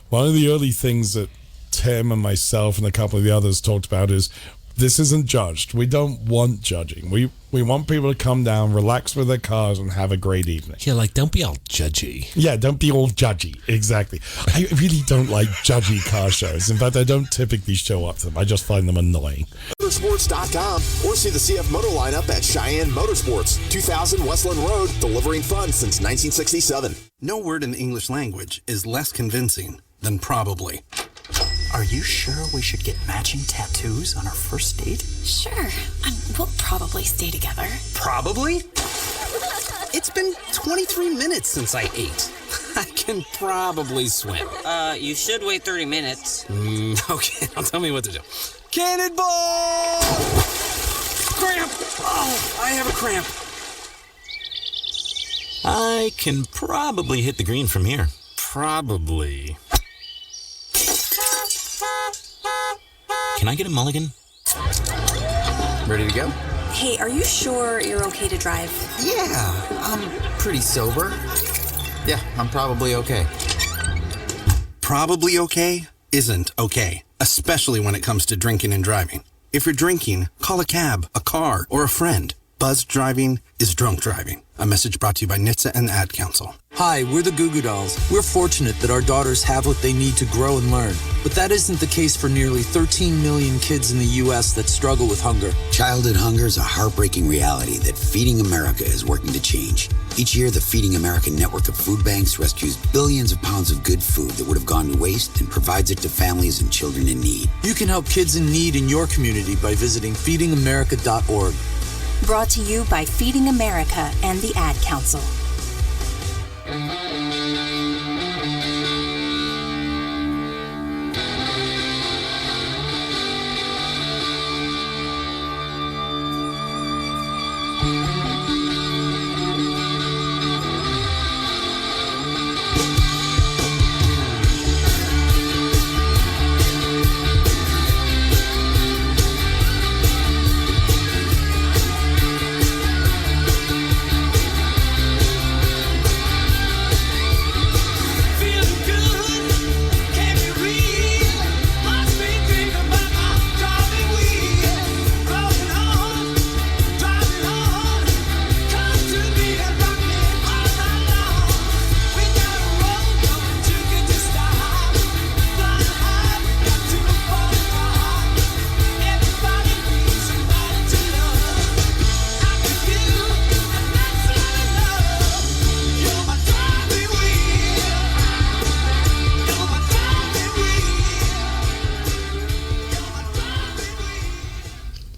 One of the early things that Tim and myself and a couple of the others talked about is this isn't judged. We don't want judging. We want people to come down, relax with their cars, and have a great evening. Yeah, like don't be all judgy. Yeah, don't be all judgy. Exactly. I really don't like judgy car shows. In fact, I don't typically show up to them. I just find them annoying. Motorsports.com or see the CF Moto lineup at Cheyenne Motorsports, 2000 Westland Road, delivering fun since 1967. No word in the English language is less convincing than probably. Are you sure we should get matching tattoos on our first date? Sure. We'll probably stay together. Probably? It's been 23 minutes since I ate. I can probably swim. You should wait 30 minutes. Okay, now tell me what to do. Cannonball! Cramp! Oh, I have a cramp. I can probably hit the green from here. Probably. Can I get a mulligan? Ready to go? Hey, are you sure you're okay to drive? Yeah, I'm pretty sober. Yeah, I'm probably okay. Probably okay isn't okay, especially when it comes to drinking and driving. If you're drinking, call a cab, a car, or a friend. Buzzed driving is drunk driving. A message brought to you by NHTSA and the Ad Council. Hi, we're the Goo Goo Dolls. We're fortunate that our daughters have what they need to grow and learn. But that isn't the case for nearly 13 million kids in the U.S. that struggle with hunger. Childhood hunger is a heartbreaking reality that Feeding America is working to change. Each year, the Feeding America network of food banks rescues billions of pounds of good food that would have gone to waste and provides it to families and children in need. You can help kids in need in your community by visiting feedingamerica.org. Brought to you by Feeding America and the Ad Council.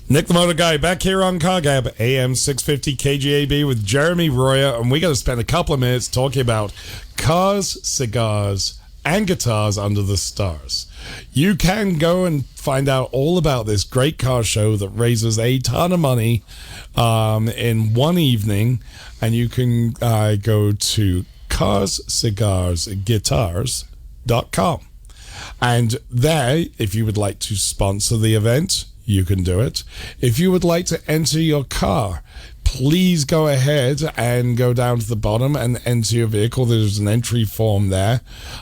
Nick the Motor Guy back here on CarGab, AM 650 KGAB with Jeremy Royer, and we're going to spend a couple of minutes talking about cars, cigars, and guitars under the stars. You can go and find out all about this great car show that raises a ton of money in one evening, and you can go to carscigarsguitars.com. And there, if you would like to sponsor the event, you can do it. If you would like to enter your car, please go ahead and go down to the bottom and enter your vehicle. There's an entry form there.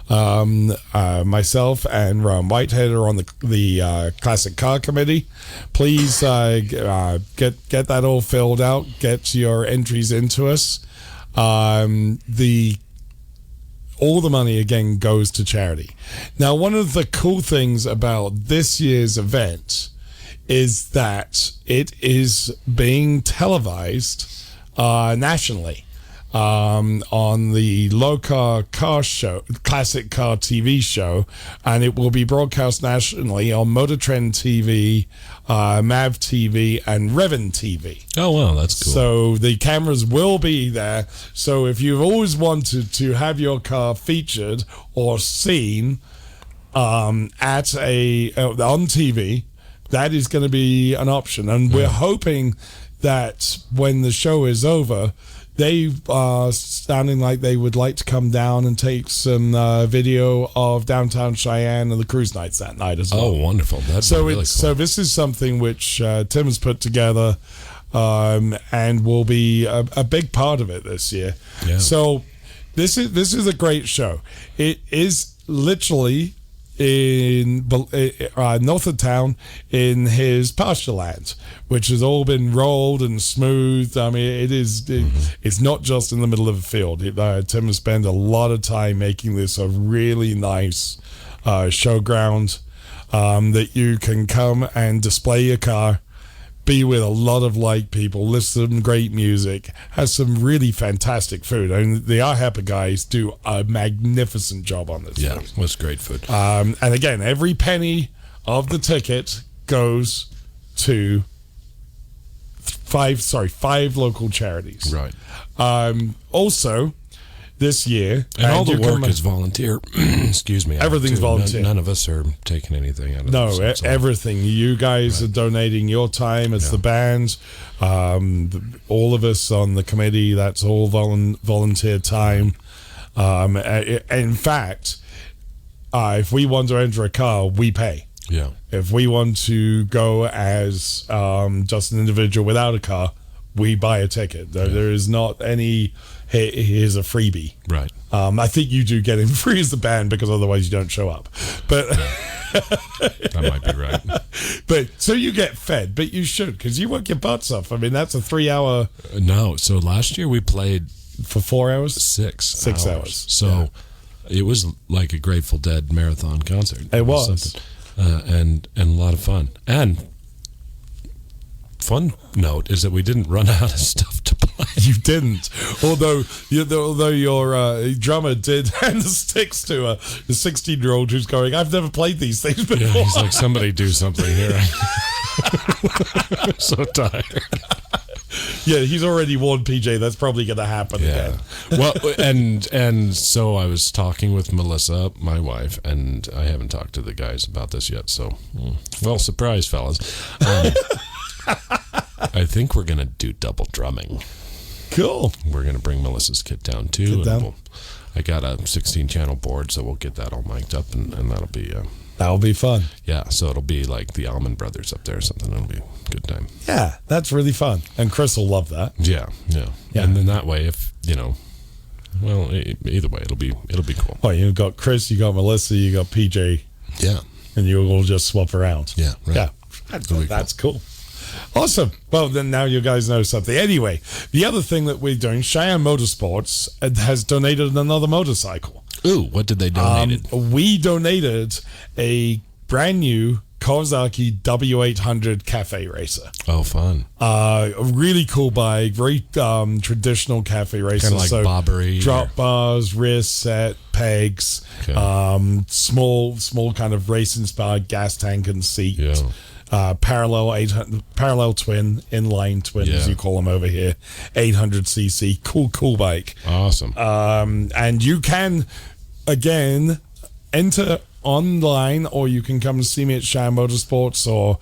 Myself and Ron Whitehead are on the Classic Car Committee. Please get that all filled out. Get your entries into us. All the money again goes to charity. Now, one of the cool things about this year's event is that it is being televised nationally on the Low Car Show, Classic Car TV show, and it will be broadcast nationally on Motor Trend TV, MAV TV, and Revin TV. Oh, wow, that's cool. So the cameras will be there. So if you've always wanted to have your car featured or seen on TV, that is going to be an option. And we're hoping that when the show is over, they are sounding like they would like to come down and take some video of downtown Cheyenne and the cruise nights that night as well. Oh, wonderful. That's really cool. So this is something which Tim has put together and will be a big part of it this year. Yeah. So this is a great show. It is literally in north of town in his pasture land, which has all been rolled and smoothed. I mean, it's not just in the middle of a field. Tim has spent a lot of time making this a really nice showground that you can come and display your car, be with a lot of like people, listen to some great music, has some really fantastic food. I mean, the IHEPA guys do a magnificent job on this. Yeah, that's great food. And again, every penny of the ticket goes to five local charities. Right. Also, this year, and all the work is volunteer. Excuse me. Everything's volunteer. None of us are taking anything out of this. No, everything. You guys are donating your time. It's the bands. All of us on the committee, that's all volunteer time. In fact, if we want to enter a car, we pay. Yeah. If we want to go as just an individual without a car, we buy a ticket. There is not any, here's a freebie. Right. I think you do get him free as the band because otherwise you don't show up. But that might be right. But so you get fed, but you should because you work your butts off. I mean, that's a 3 hour. No. So last year we played for 4 hours? 6 hours. So it was like a Grateful Dead marathon concert. It was. And a lot of fun. And fun note is that we didn't run out of stuff to play. You didn't. Although your drummer did hand the sticks to a 16-year-old who's going, I've never played these things before. Yeah, he's like, somebody do something here. I'm so tired. Yeah, he's already warned PJ that's probably going to happen again. Well, and so I was talking with Melissa, my wife, and I haven't talked to the guys about this yet. So, well, surprise, fellas. I think we're going to do double drumming. Cool. We're going to bring Melissa's kit down, too. I got a 16-channel board, so we'll get that all mic'd up, and that'll be... That'll be fun. Yeah, so it'll be like the Allman Brothers up there or something. It'll be a good time. Yeah, that's really fun. And Chris will love that. Yeah. And then that way, if, well, either way, it'll be cool. Well, you've got Chris, you got Melissa, you got PJ. Yeah. And you will just swap around. Yeah, right. Yeah, that's cool. Awesome. Well, then now you guys know something. Anyway, the other thing that we're doing, Cheyenne Motorsports has donated another motorcycle. Ooh, what did they donate? We donated a brand new Kawasaki W800 Cafe Racer. Oh, fun. A really cool bike, very traditional cafe racer. Kind of like bobbery. Drop bars, rear set, pegs, small kind of race-inspired gas tank and seat. Yeah. Parallel twin, inline twin, as you call them over here. 800cc, cool bike. Awesome. And you can, again, enter online, or you can come and see me at Cheyenne Motorsports, or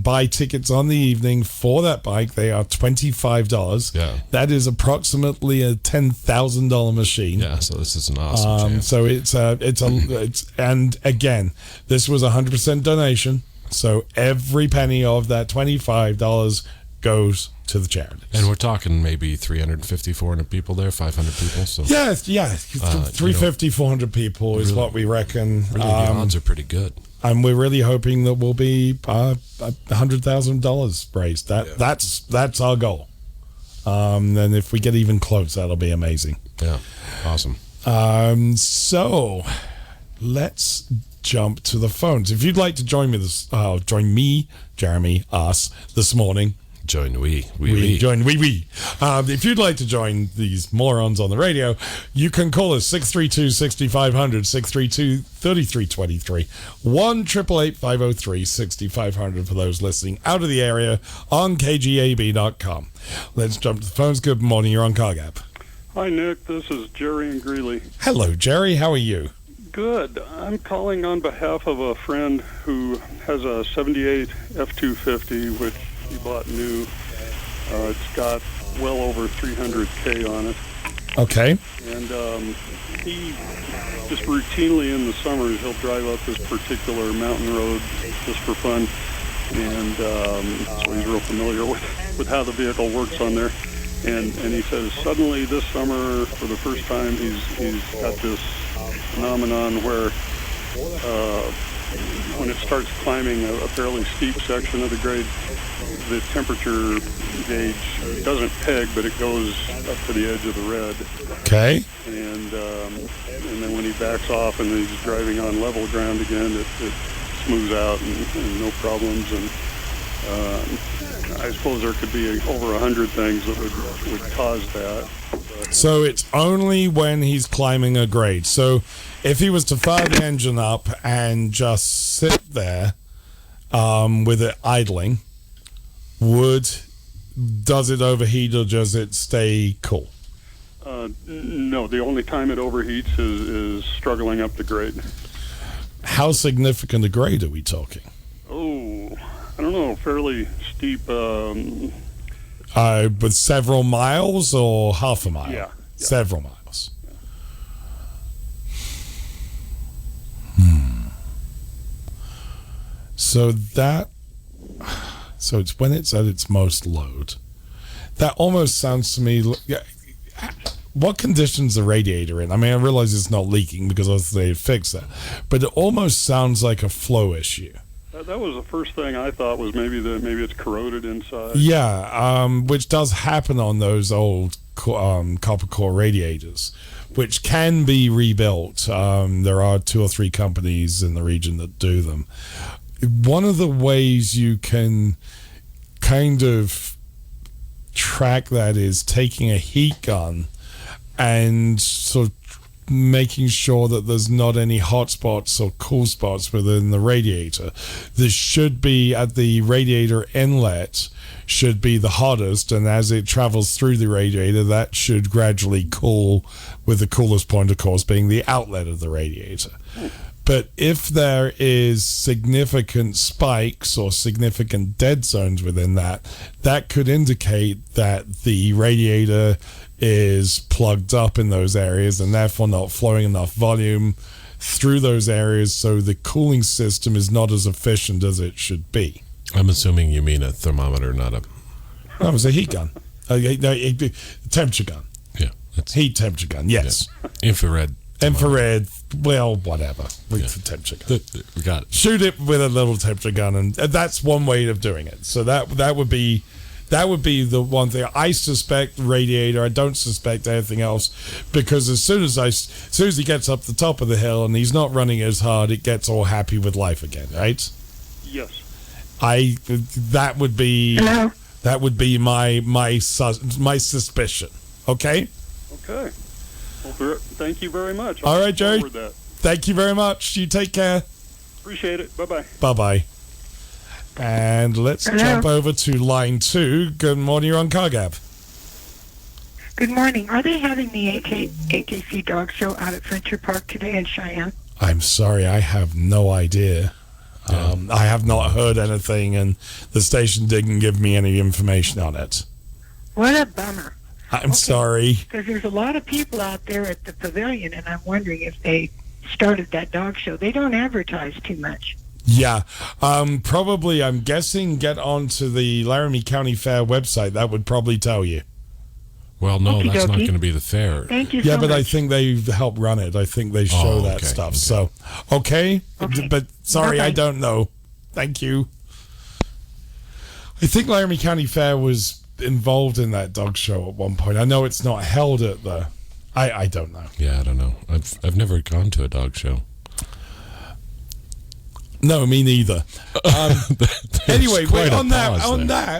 buy tickets on the evening for that bike. They are $25. Yeah. That is approximately a $10,000 machine. Yeah, so this is an awesome chance. So and again, this was 100% donation. So every penny of that $25 goes to the charities. And we're talking maybe 350, 400 people there, 500 people. So 350, 400 people is what we reckon. Really, the odds are pretty good. And we're really hoping that we'll be $100,000 raised. That's our goal. And if we get even close, that'll be amazing. Yeah, awesome. So let's jump to the phones. If you'd like to join me, Jeremy, us this morning. Join we. If you'd like to join these morons on the radio, you can call us 632-6500, 632-3323, 1-888-503-6500 for those listening out of the area on KGAB.com. Let's jump to the phones. Good morning. You're on CarGab. Hi, Nick. This is Jerry in Greeley. Hello, Jerry. How are you? Good. I'm calling on behalf of a friend who has a 78 F-250, which he bought new. It's got well over 300K on it. Okay. And he just routinely in the summers, he'll drive up this particular mountain road just for fun. And so he's real familiar with how the vehicle works on there. And he says suddenly this summer, for the first time, he's got this phenomenon where when it starts climbing a fairly steep section of the grade, the temperature gauge doesn't peg, but it goes up to the edge of the red. Okay. And then when he backs off and he's driving on level ground again, it smooths out and no problems. And I suppose there could be over 100 things that would cause that. So it's only when he's climbing a grade. So if he was to fire the engine up and just sit there with it idling, does it overheat or does it stay cool? No, the only time it overheats is struggling up the grade. How significant a grade are we talking? Oh, I don't know, fairly steep. With several miles or half a mile? Yeah. Several miles. So it's when it's at its most load. That almost sounds to me. What condition's the radiator in? I mean, I realize it's not leaking because they fixed that, but it almost sounds like a flow issue. That was the first thing I thought was maybe it's corroded inside. Yeah, which does happen on those old copper core radiators, which can be rebuilt. There are 2 or 3 companies in the region that do them. One of the ways you can kind of track that is taking a heat gun and sort of making sure that there's not any hot spots or cool spots within the radiator. There should be, at the radiator inlet, should be the hottest, and as it travels through the radiator, that should gradually cool, with the coolest point, of course, being the outlet of the radiator. But if there is significant spikes or significant dead zones within that, that could indicate that the radiator is plugged up in those areas and therefore not flowing enough volume through those areas, so the cooling system is not as efficient as it should be. I'm assuming you mean a thermometer, not a... That was a heat gun. A temperature gun. Yeah. Heat temperature gun, yes. Yeah. Infrared. Well, whatever. With the temperature gun. We got it. Shoot it with a little temperature gun, and that's one way of doing it. So that would be the one thing. I suspect radiator. I don't suspect anything else, because as soon as he gets up the top of the hill and he's not running as hard, it gets all happy with life again, right? Yes. That would be Hello? That would be my suspicion. Okay. Okay. Well, thank you very much. All right, Jerry. That. Thank you very much. You take care. Appreciate it. Bye-bye. Bye-bye. And let's jump over to line 2. Good morning, you're on CarGab. Good morning. Are they having the AKC Dog Show out at Venture Park today in Cheyenne? I'm sorry, I have no idea. I have not heard anything, and the station didn't give me any information on it. What a bummer. I'm sorry. Because there's a lot of people out there at the pavilion, and I'm wondering if they started that dog show. They don't advertise too much. Yeah. Probably, I'm guessing, get onto the Laramie County Fair website. That would probably tell you. Well, no, that's not going to be the fair. Thank you so much. But I think they help run it. I think they show that stuff. So, okay. But sorry, Bye-bye. I don't know. Thank you. I think Laramie County Fair was involved in that dog show at one point. I know it's not held at the... I don't know. Yeah, I don't know. I've never gone to a dog show. No, me neither. Anyway, quite a on that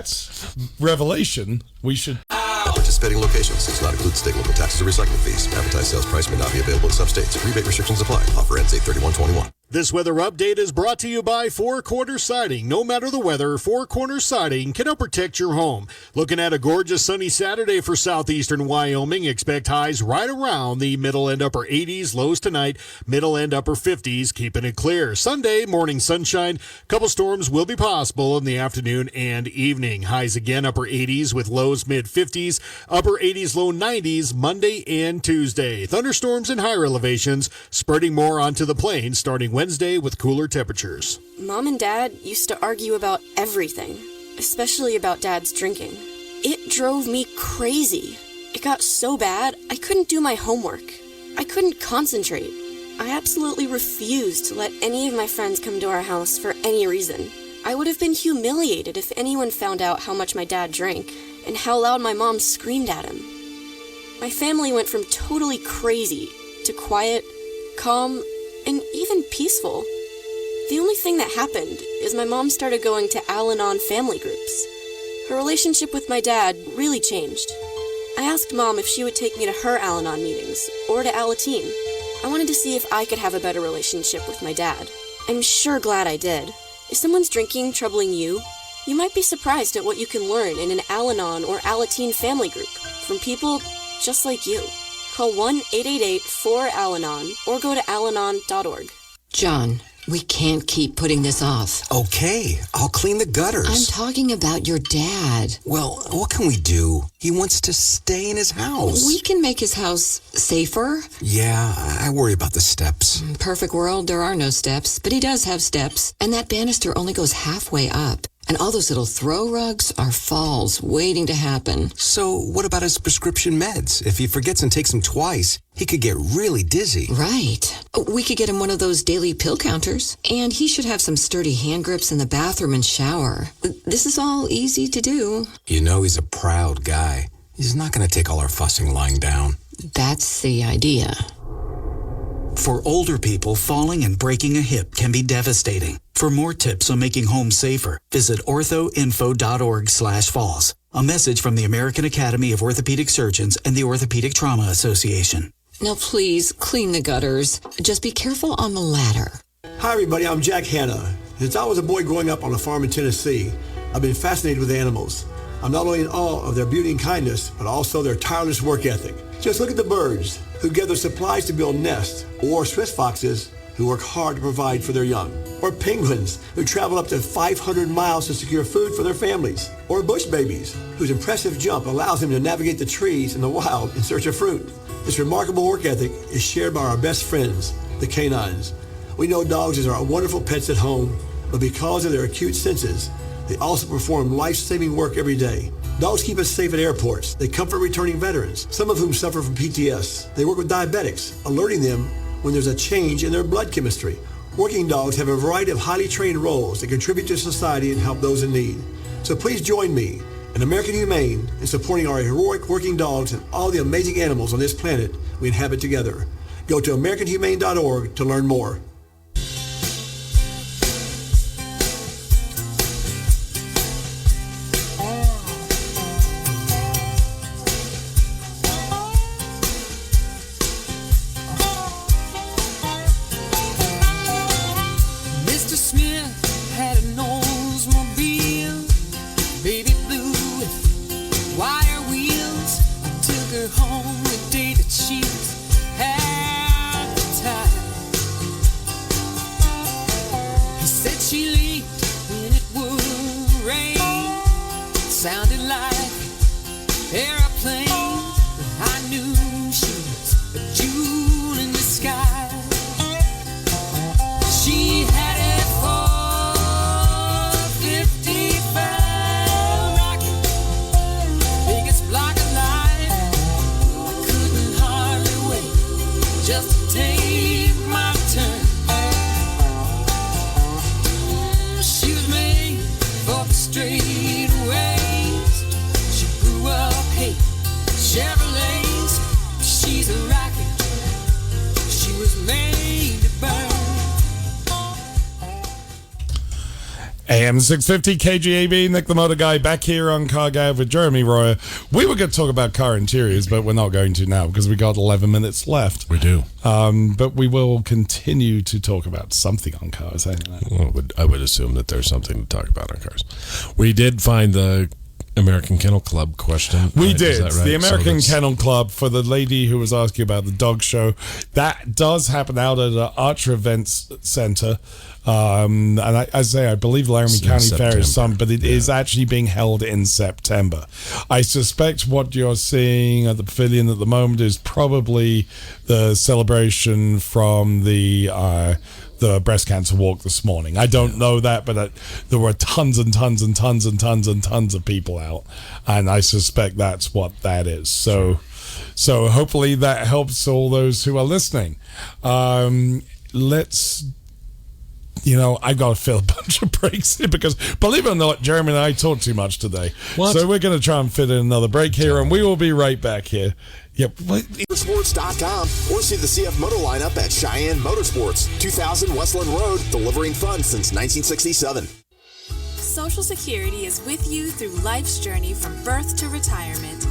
pause revelation, we should... Participating locations does not include state local taxes or recycling fees. Advertised sales price may not be available in some states. Rebate restrictions apply. Offer ends 8/31/21. This weather update is brought to you by Four Corners Siding. No matter the weather, Four Corners Siding can help protect your home. Looking at a gorgeous sunny Saturday for southeastern Wyoming. Expect highs right around the middle and upper 80s. Lows tonight, middle and upper 50s. Keeping it clear. Sunday, morning sunshine. Couple storms will be possible in the afternoon and evening. Highs again, upper 80s with lows mid 50s. Upper 80s, low 90s Monday and Tuesday. Thunderstorms and higher elevations spreading more onto the plains starting Wednesday with cooler temperatures. Mom and Dad used to argue about everything, especially about Dad's drinking. It drove me crazy. It got so bad, I couldn't do my homework. I couldn't concentrate. I absolutely refused to let any of my friends come to our house for any reason. I would have been humiliated if anyone found out how much my dad drank and how loud my mom screamed at him. My family went from totally crazy to quiet, calm, and even peaceful. The only thing that happened is my mom started going to Al-Anon family groups. Her relationship with my dad really changed. I asked Mom if she would take me to her Al-Anon meetings or to Alateen. I wanted to see if I could have a better relationship with my dad. I'm sure glad I did. If someone's drinking troubling you, you might be surprised at what you can learn in an Al-Anon or Alateen family group from people just like you. Call 1-888-4-ALANON or go to alanon.org. John, we can't keep putting this off. Okay, I'll clean the gutters. I'm talking about your dad. Well, what can we do? He wants to stay in his house. We can make his house safer. Yeah, I worry about the steps. Perfect world, there are no steps, but he does have steps, and that banister only goes halfway up. And all those little throw rugs are falls waiting to happen. So what about his prescription meds? If he forgets and takes them twice, he could get really dizzy. Right. We could get him one of those daily pill counters. And he should have some sturdy hand grips in the bathroom and shower. This is all easy to do. You know he's a proud guy. He's not going to take all our fussing lying down. That's the idea. For older people, falling and breaking a hip can be devastating. For more tips on making home safer, visit orthoinfo.org/falls. A message from the American Academy of Orthopedic Surgeons and the Orthopedic Trauma Association. Now please, clean the gutters. Just be careful on the ladder. Hi everybody, I'm Jack Hanna. Since I was a boy growing up on a farm in Tennessee, I've been fascinated with animals. I'm not only in awe of their beauty and kindness, but also their tireless work ethic. Just look at the birds who gather supplies to build nests, or Swiss foxes who work hard to provide for their young, or penguins who travel up to 500 miles to secure food for their families, or bush babies whose impressive jump allows them to navigate the trees in the wild in search of fruit. This remarkable work ethic is shared by our best friends, the canines. We know dogs are wonderful pets at home, but because of their acute senses, they also perform life-saving work every day. Dogs keep us safe at airports. They comfort returning veterans, some of whom suffer from PTS. They work with diabetics, alerting them when there's a change in their blood chemistry. Working dogs have a variety of highly trained roles that contribute to society and help those in need. So please join me and American Humane in supporting our heroic working dogs and all the amazing animals on this planet we inhabit together. Go to AmericanHumane.org to learn more. AM 650 KGAB, Nick the Motor Guy, back here on Car Gab with Jeremy Royer. We were going to talk about car interiors, but we're not going to now because we got 11 minutes left. We do. But we will continue to talk about something on cars. Well, I would assume that there's something to talk about on cars. We did find the American Kennel Club question. We right? did. Right? The American Kennel Club, for the lady who was asking about the dog show, that does happen out at the Archer Events Center. And I believe Laramie County Fair is some, but it is actually being held in September. I suspect what you're seeing at the pavilion at the moment is probably the celebration from the breast cancer walk this morning. I don't know that, but there were tons and tons and tons and tons and tons of people out, and I suspect that's what that is. So hopefully that helps all those who are listening. I got to fill a bunch of breaks here because, believe it or not, Jeremy and I talked too much today. What? So we're going to try and fit in another break here, and we will be right back here. Yep. Motorsports.com or see the CF Moto lineup at Cheyenne Motorsports, 2000 Westland Road, delivering fun since 1967. Social Security is with you through life's journey from birth to retirement.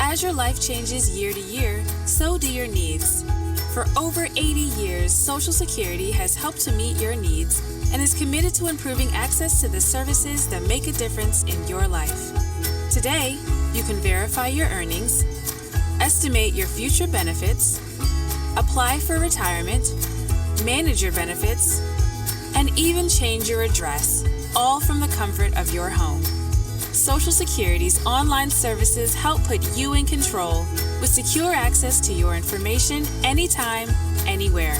As your life changes year to year, so do your needs. For over 80 years, Social Security has helped to meet your needs and is committed to improving access to the services that make a difference in your life. Today, you can verify your earnings, estimate your future benefits, apply for retirement, manage your benefits, and even change your address, all from the comfort of your home. Social Security's online services help put you in control with secure access to your information anytime, anywhere,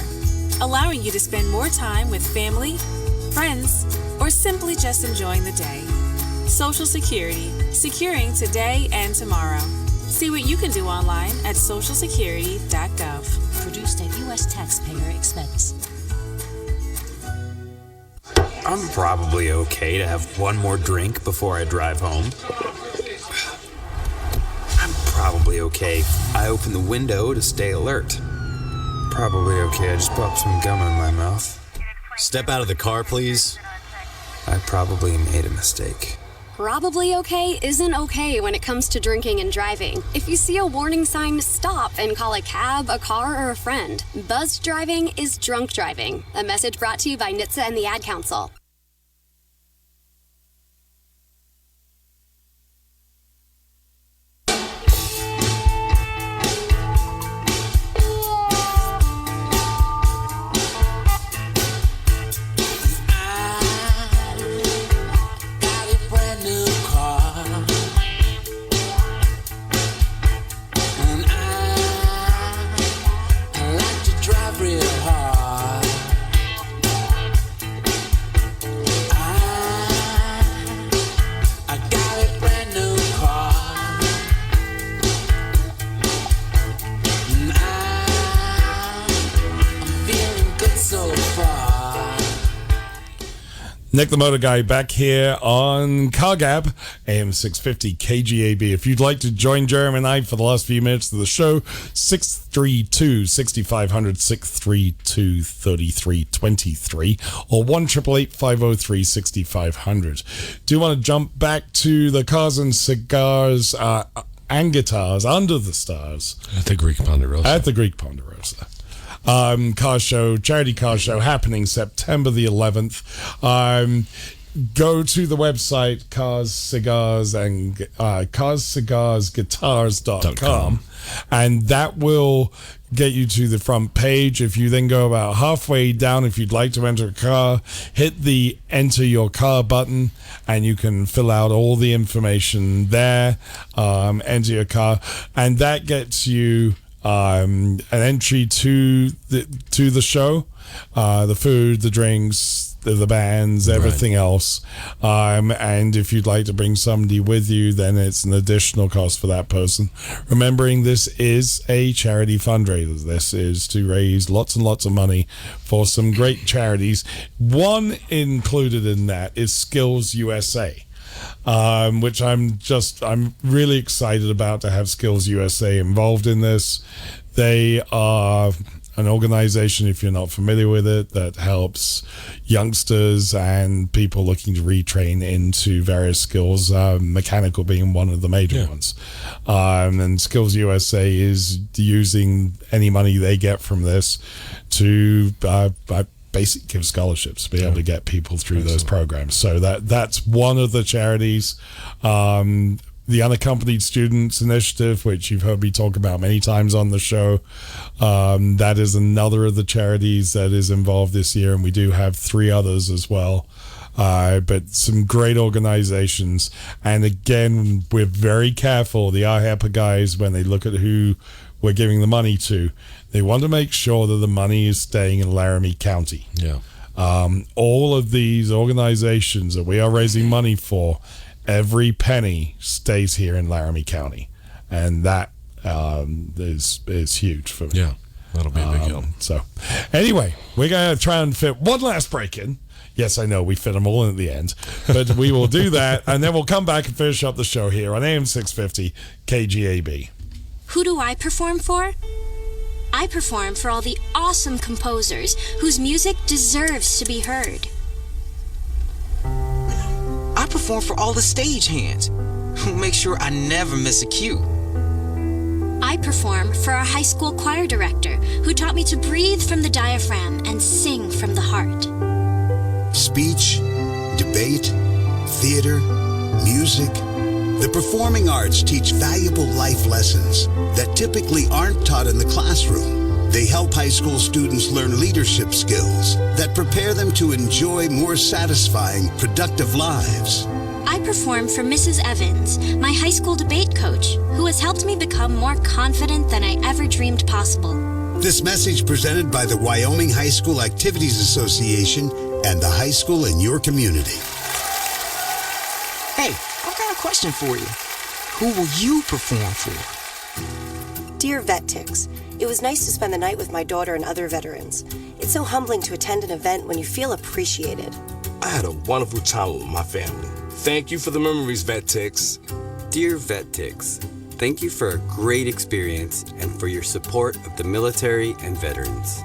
allowing you to spend more time with family, friends, or simply just enjoying the day. Social Security, securing today and tomorrow. See what you can do online at socialsecurity.gov. Produced at U.S. taxpayer expense. I'm probably okay to have one more drink before I drive home. I'm probably okay if I open the window to stay alert. Probably okay I just popped some gum in my mouth. Step out of the car, please. I probably made a mistake. Probably okay isn't okay when it comes to drinking and driving. If you see a warning sign, stop and call a cab, a car, or a friend. Buzzed driving is drunk driving. A message brought to you by NHTSA and the Ad Council. Nick the Motor Guy back here on CarGab, AM 650 KGAB. If you'd like to join Jeremy and I for the last few minutes of the show, 632-6500, 632-3323, or 1-888-503-6500. Do you want to jump back to the Cars and Cigars and Guitars Under the Stars? At the Greek Ponderosa. At the Greek Ponderosa. Car show, charity car show happening September the 11th. Go to the website carscigarsguitars.com, and that will get you to the front page. If you then go about halfway down, if you'd like to enter a car, hit the enter your car button and you can fill out all the information there, enter your car, and that gets you an entry to the show, the food, the drinks, the bands, everything else. And if you'd like to bring somebody with you, then it's an additional cost for that person. Remembering this is a charity fundraiser. This is to raise lots and lots of money for some great charities. One included in that is Skills USA. Which I'm really excited about to have Skills USA involved in this. They are an organization, if you're not familiar with it, that helps youngsters and people looking to retrain into various skills, mechanical being one of the major ones. And Skills USA is using any money they get from this to basically give scholarships to be able to get people through those programs. So that's one of the charities. The Unaccompanied Students Initiative, which you've heard me talk about many times on the show, that is another of the charities that is involved this year, and we do have 3 others as well. But some great organizations. And again, we're very careful, the IHEPA guys, when they look at who we're giving the money to, they want to make sure that the money is staying in Laramie County. Yeah. All of these organizations that we are raising money for, every penny stays here in Laramie County. And that is huge for me. Yeah, that'll be a big help. So anyway, we're going to try and fit one last break in. Yes, I know, we fit them all in at the end. But we will do that, and then we'll come back and finish up the show here on AM 650 KGAB. Who do I perform for? I perform for all the awesome composers whose music deserves to be heard. I perform for all the stagehands who make sure I never miss a cue. I perform for our high school choir director who taught me to breathe from the diaphragm and sing from the heart. Speech, debate, theater, music. The performing arts teach valuable life lessons that typically aren't taught in the classroom. They help high school students learn leadership skills that prepare them to enjoy more satisfying, productive lives. I perform for Mrs. Evans, my high school debate coach, who has helped me become more confident than I ever dreamed possible. This message presented by the Wyoming High School Activities Association and the high school in your community. Hey, I've got a question for you. Who will you perform for? Dear VetTix, it was nice to spend the night with my daughter and other veterans. It's so humbling to attend an event when you feel appreciated. I had a wonderful time with my family. Thank you for the memories, VetTix. Dear VetTix, thank you for a great experience and for your support of the military and veterans.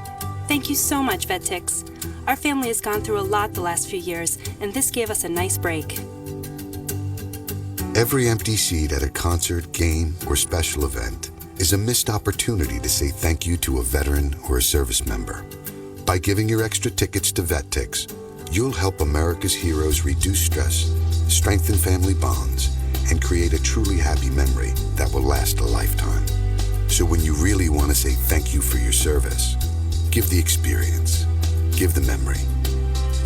Thank you so much, VetTix. Our family has gone through a lot the last few years, and this gave us a nice break. Every empty seat at a concert, game, or special event is a missed opportunity to say thank you to a veteran or a service member. By giving your extra tickets to VetTix, you'll help America's heroes reduce stress, strengthen family bonds, and create a truly happy memory that will last a lifetime. So when you really want to say thank you for your service, give the experience, give the memory.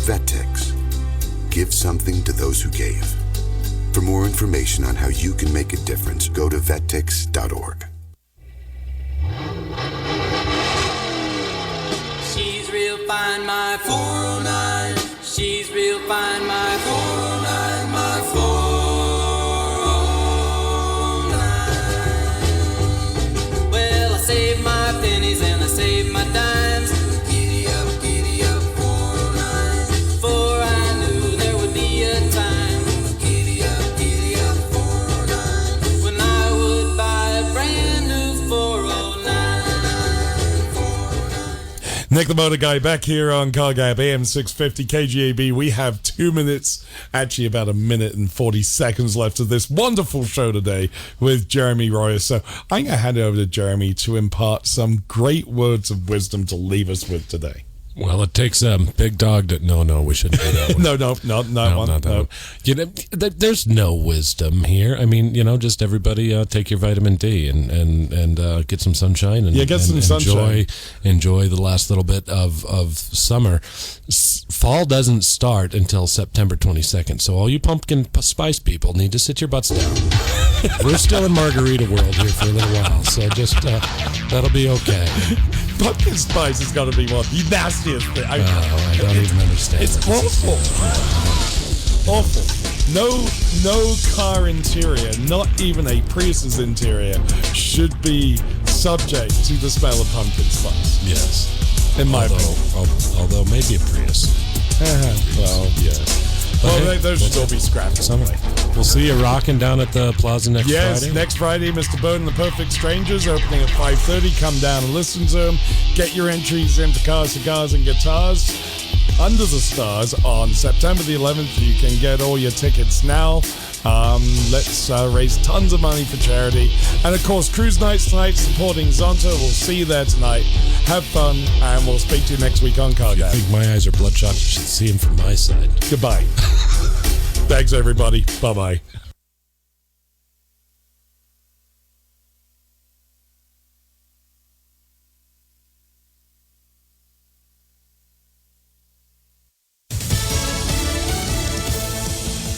VetTix. Give something to those who gave. For more information on how you can make a difference, go to vettix.org. She's real fine, my 409. She's real fine, my 409, my 409. Well, I saved my pennies and I saved my dimes. Giddy up, 409. For I knew there would be a time. Giddy up, 409. When I would buy a brand new 409. Nick the Motor Guy back here on CarGab AM 650 KGAB. We have 2 minutes, actually about a minute and 40 seconds left of this wonderful show today with Jeremy Royer. So I'm going to hand it over to Jeremy to impart some great words of wisdom to leave us with today. Well, it takes a big dog to... No, we shouldn't do that one. No. You know, there's no wisdom here. I mean, just everybody take your vitamin D and get some sunshine. And, get some sunshine. Enjoy the last little bit of summer. Fall doesn't start until September 22nd, so all you pumpkin spice people need to sit your butts down. We're still in Margarita World here for a little while, so just that'll be okay. Pumpkin spice has got to be one of the nastiest thing. I don't even understand. It's awful. Awful. No car interior, not even a Prius's interior, should be subject to the smell of pumpkin spice. Yes. In my opinion. Although maybe a Prius. Well, yeah. Well, those should all be scrapped anyway. We'll see you rocking down at the Plaza next Friday. Yes, next Friday, Mr. Bird and the Perfect Strangers, opening at 5:30. Come down and listen to them. Get your entries in for Cars, Cigars, and Guitars under the stars on September the 11th. You can get all your tickets now. Let's raise tons of money for charity. And, of course, Cruise Nights tonight supporting Zonta. We'll see you there tonight. Have fun, and we'll speak to you next week on CarGab. I think my eyes are bloodshot. You should see him from my side. Goodbye. Thanks, everybody. Bye-bye.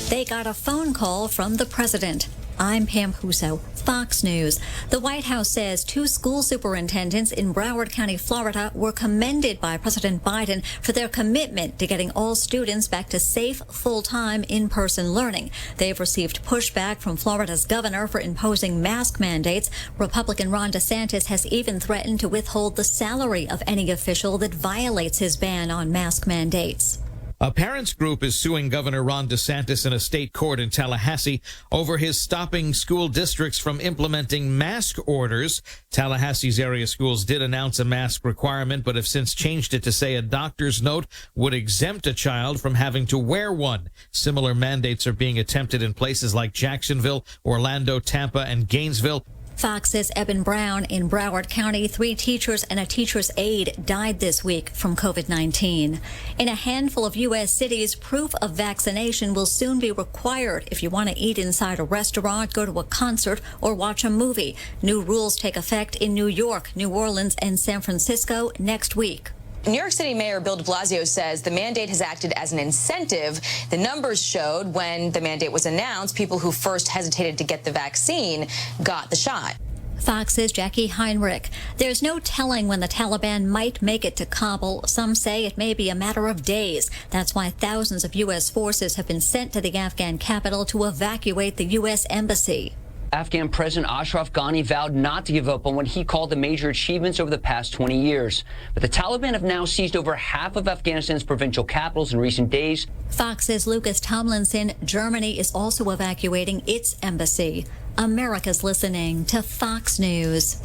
They got a phone call from the president. I'm Pam Huso, Fox News. The White House says 2 school superintendents in Broward County, Florida, were commended by President Biden for their commitment to getting all students back to safe, full-time, in-person learning. They've received pushback from Florida's governor for imposing mask mandates. Republican Ron DeSantis has even threatened to withhold the salary of any official that violates his ban on mask mandates. A parents group is suing Governor Ron DeSantis in a state court in Tallahassee over his stopping school districts from implementing mask orders. Tallahassee's area schools did announce a mask requirement, but have since changed it to say a doctor's note would exempt a child from having to wear one. Similar mandates are being attempted in places like Jacksonville, Orlando, Tampa, and Gainesville. Fox says Eben Brown in Broward County, 3 teachers and a teacher's aide died this week from COVID-19. In a handful of U.S. cities, proof of vaccination will soon be required if you want to eat inside a restaurant, go to a concert, or watch a movie. New rules take effect in New York, New Orleans, and San Francisco next week. New York City Mayor Bill de Blasio says the mandate has acted as an incentive. The numbers showed when the mandate was announced, people who first hesitated to get the vaccine got the shot. Fox's Jackie Heinrich. There's no telling when the Taliban might make it to Kabul. Some say it may be a matter of days. That's why thousands of U.S. forces have been sent to the Afghan capital to evacuate the U.S. embassy. Afghan President Ashraf Ghani vowed not to give up on what he called the major achievements over the past 20 years. But the Taliban have now seized over half of Afghanistan's provincial capitals in recent days. Fox's Lucas Tomlinson. Germany is also evacuating its embassy. America's listening to Fox News.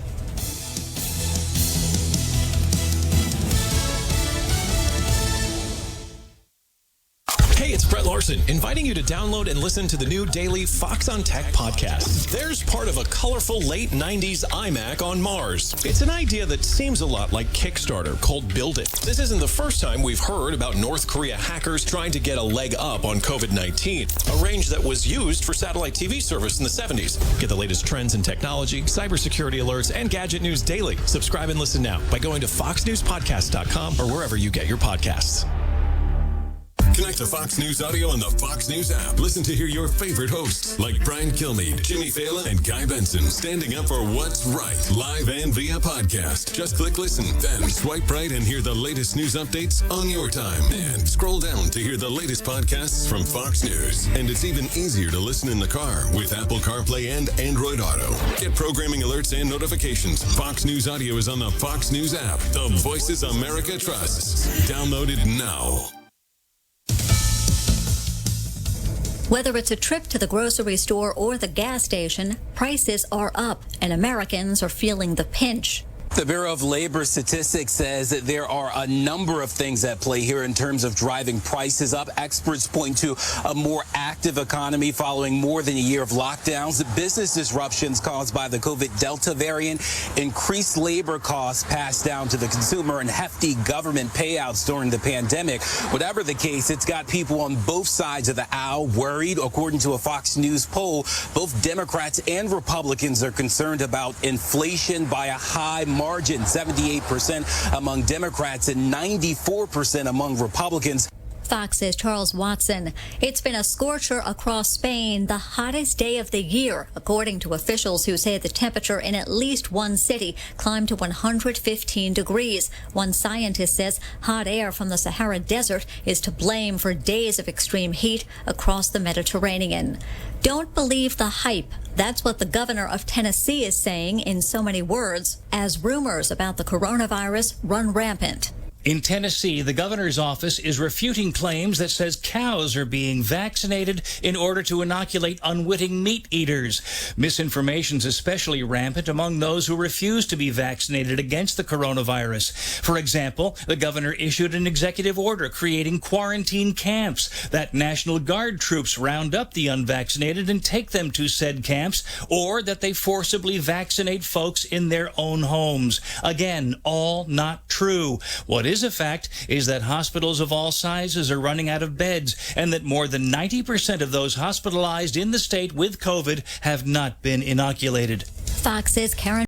Hey, it's Brett Larson, inviting you to download and listen to the new daily Fox on Tech podcast. There's part of a colorful late 90s iMac on Mars. It's an idea that seems a lot like Kickstarter, called Build It. This isn't the first time we've heard about North Korea hackers trying to get a leg up on COVID-19, a range that was used for satellite TV service in the 70s. Get the latest trends in technology, cybersecurity alerts, and gadget news daily. Subscribe and listen now by going to foxnewspodcast.com or wherever you get your podcasts. Connect to Fox News Audio on the Fox News app. Listen to hear your favorite hosts like Brian Kilmeade, Jimmy Fallon, and Guy Benson standing up for what's right, live and via podcast. Just click listen, then swipe right and hear the latest news updates on your time. And scroll down to hear the latest podcasts from Fox News. And it's even easier to listen in the car with Apple CarPlay and Android Auto. Get programming alerts and notifications. Fox News Audio is on the Fox News app. The voices America trusts. Download it now. Whether it's a trip to the grocery store or the gas station, prices are up and Americans are feeling the pinch. The Bureau of Labor Statistics says that there are a number of things at play here in terms of driving prices up. Experts point to a more active economy following more than a year of lockdowns, business disruptions caused by the COVID Delta variant, increased labor costs passed down to the consumer, and hefty government payouts during the pandemic. Whatever the case, it's got people on both sides of the aisle worried. According to a Fox News poll, both Democrats and Republicans are concerned about inflation by a high margin, 78% among Democrats and 94% among Republicans. Fox's Charles Watson. It's been a scorcher across Spain, the hottest day of the year, according to officials who say the temperature in at least one city climbed to 115 degrees. One scientist says hot air from the Sahara Desert is to blame for days of extreme heat across the Mediterranean. Don't believe the hype. That's what the governor of Tennessee is saying in so many words as rumors about the coronavirus run rampant. In Tennessee, the governor's office is refuting claims that says cows are being vaccinated in order to inoculate unwitting meat eaters. Misinformation's especially rampant among those who refuse to be vaccinated against the coronavirus. For example, the governor issued an executive order creating quarantine camps that National Guard troops round up the unvaccinated and take them to said camps, or that they forcibly vaccinate folks in their own homes. Again, all not true. What is a fact is that hospitals of all sizes are running out of beds and that more than 90% of those hospitalized in the state with COVID have not been inoculated. Fox's Karen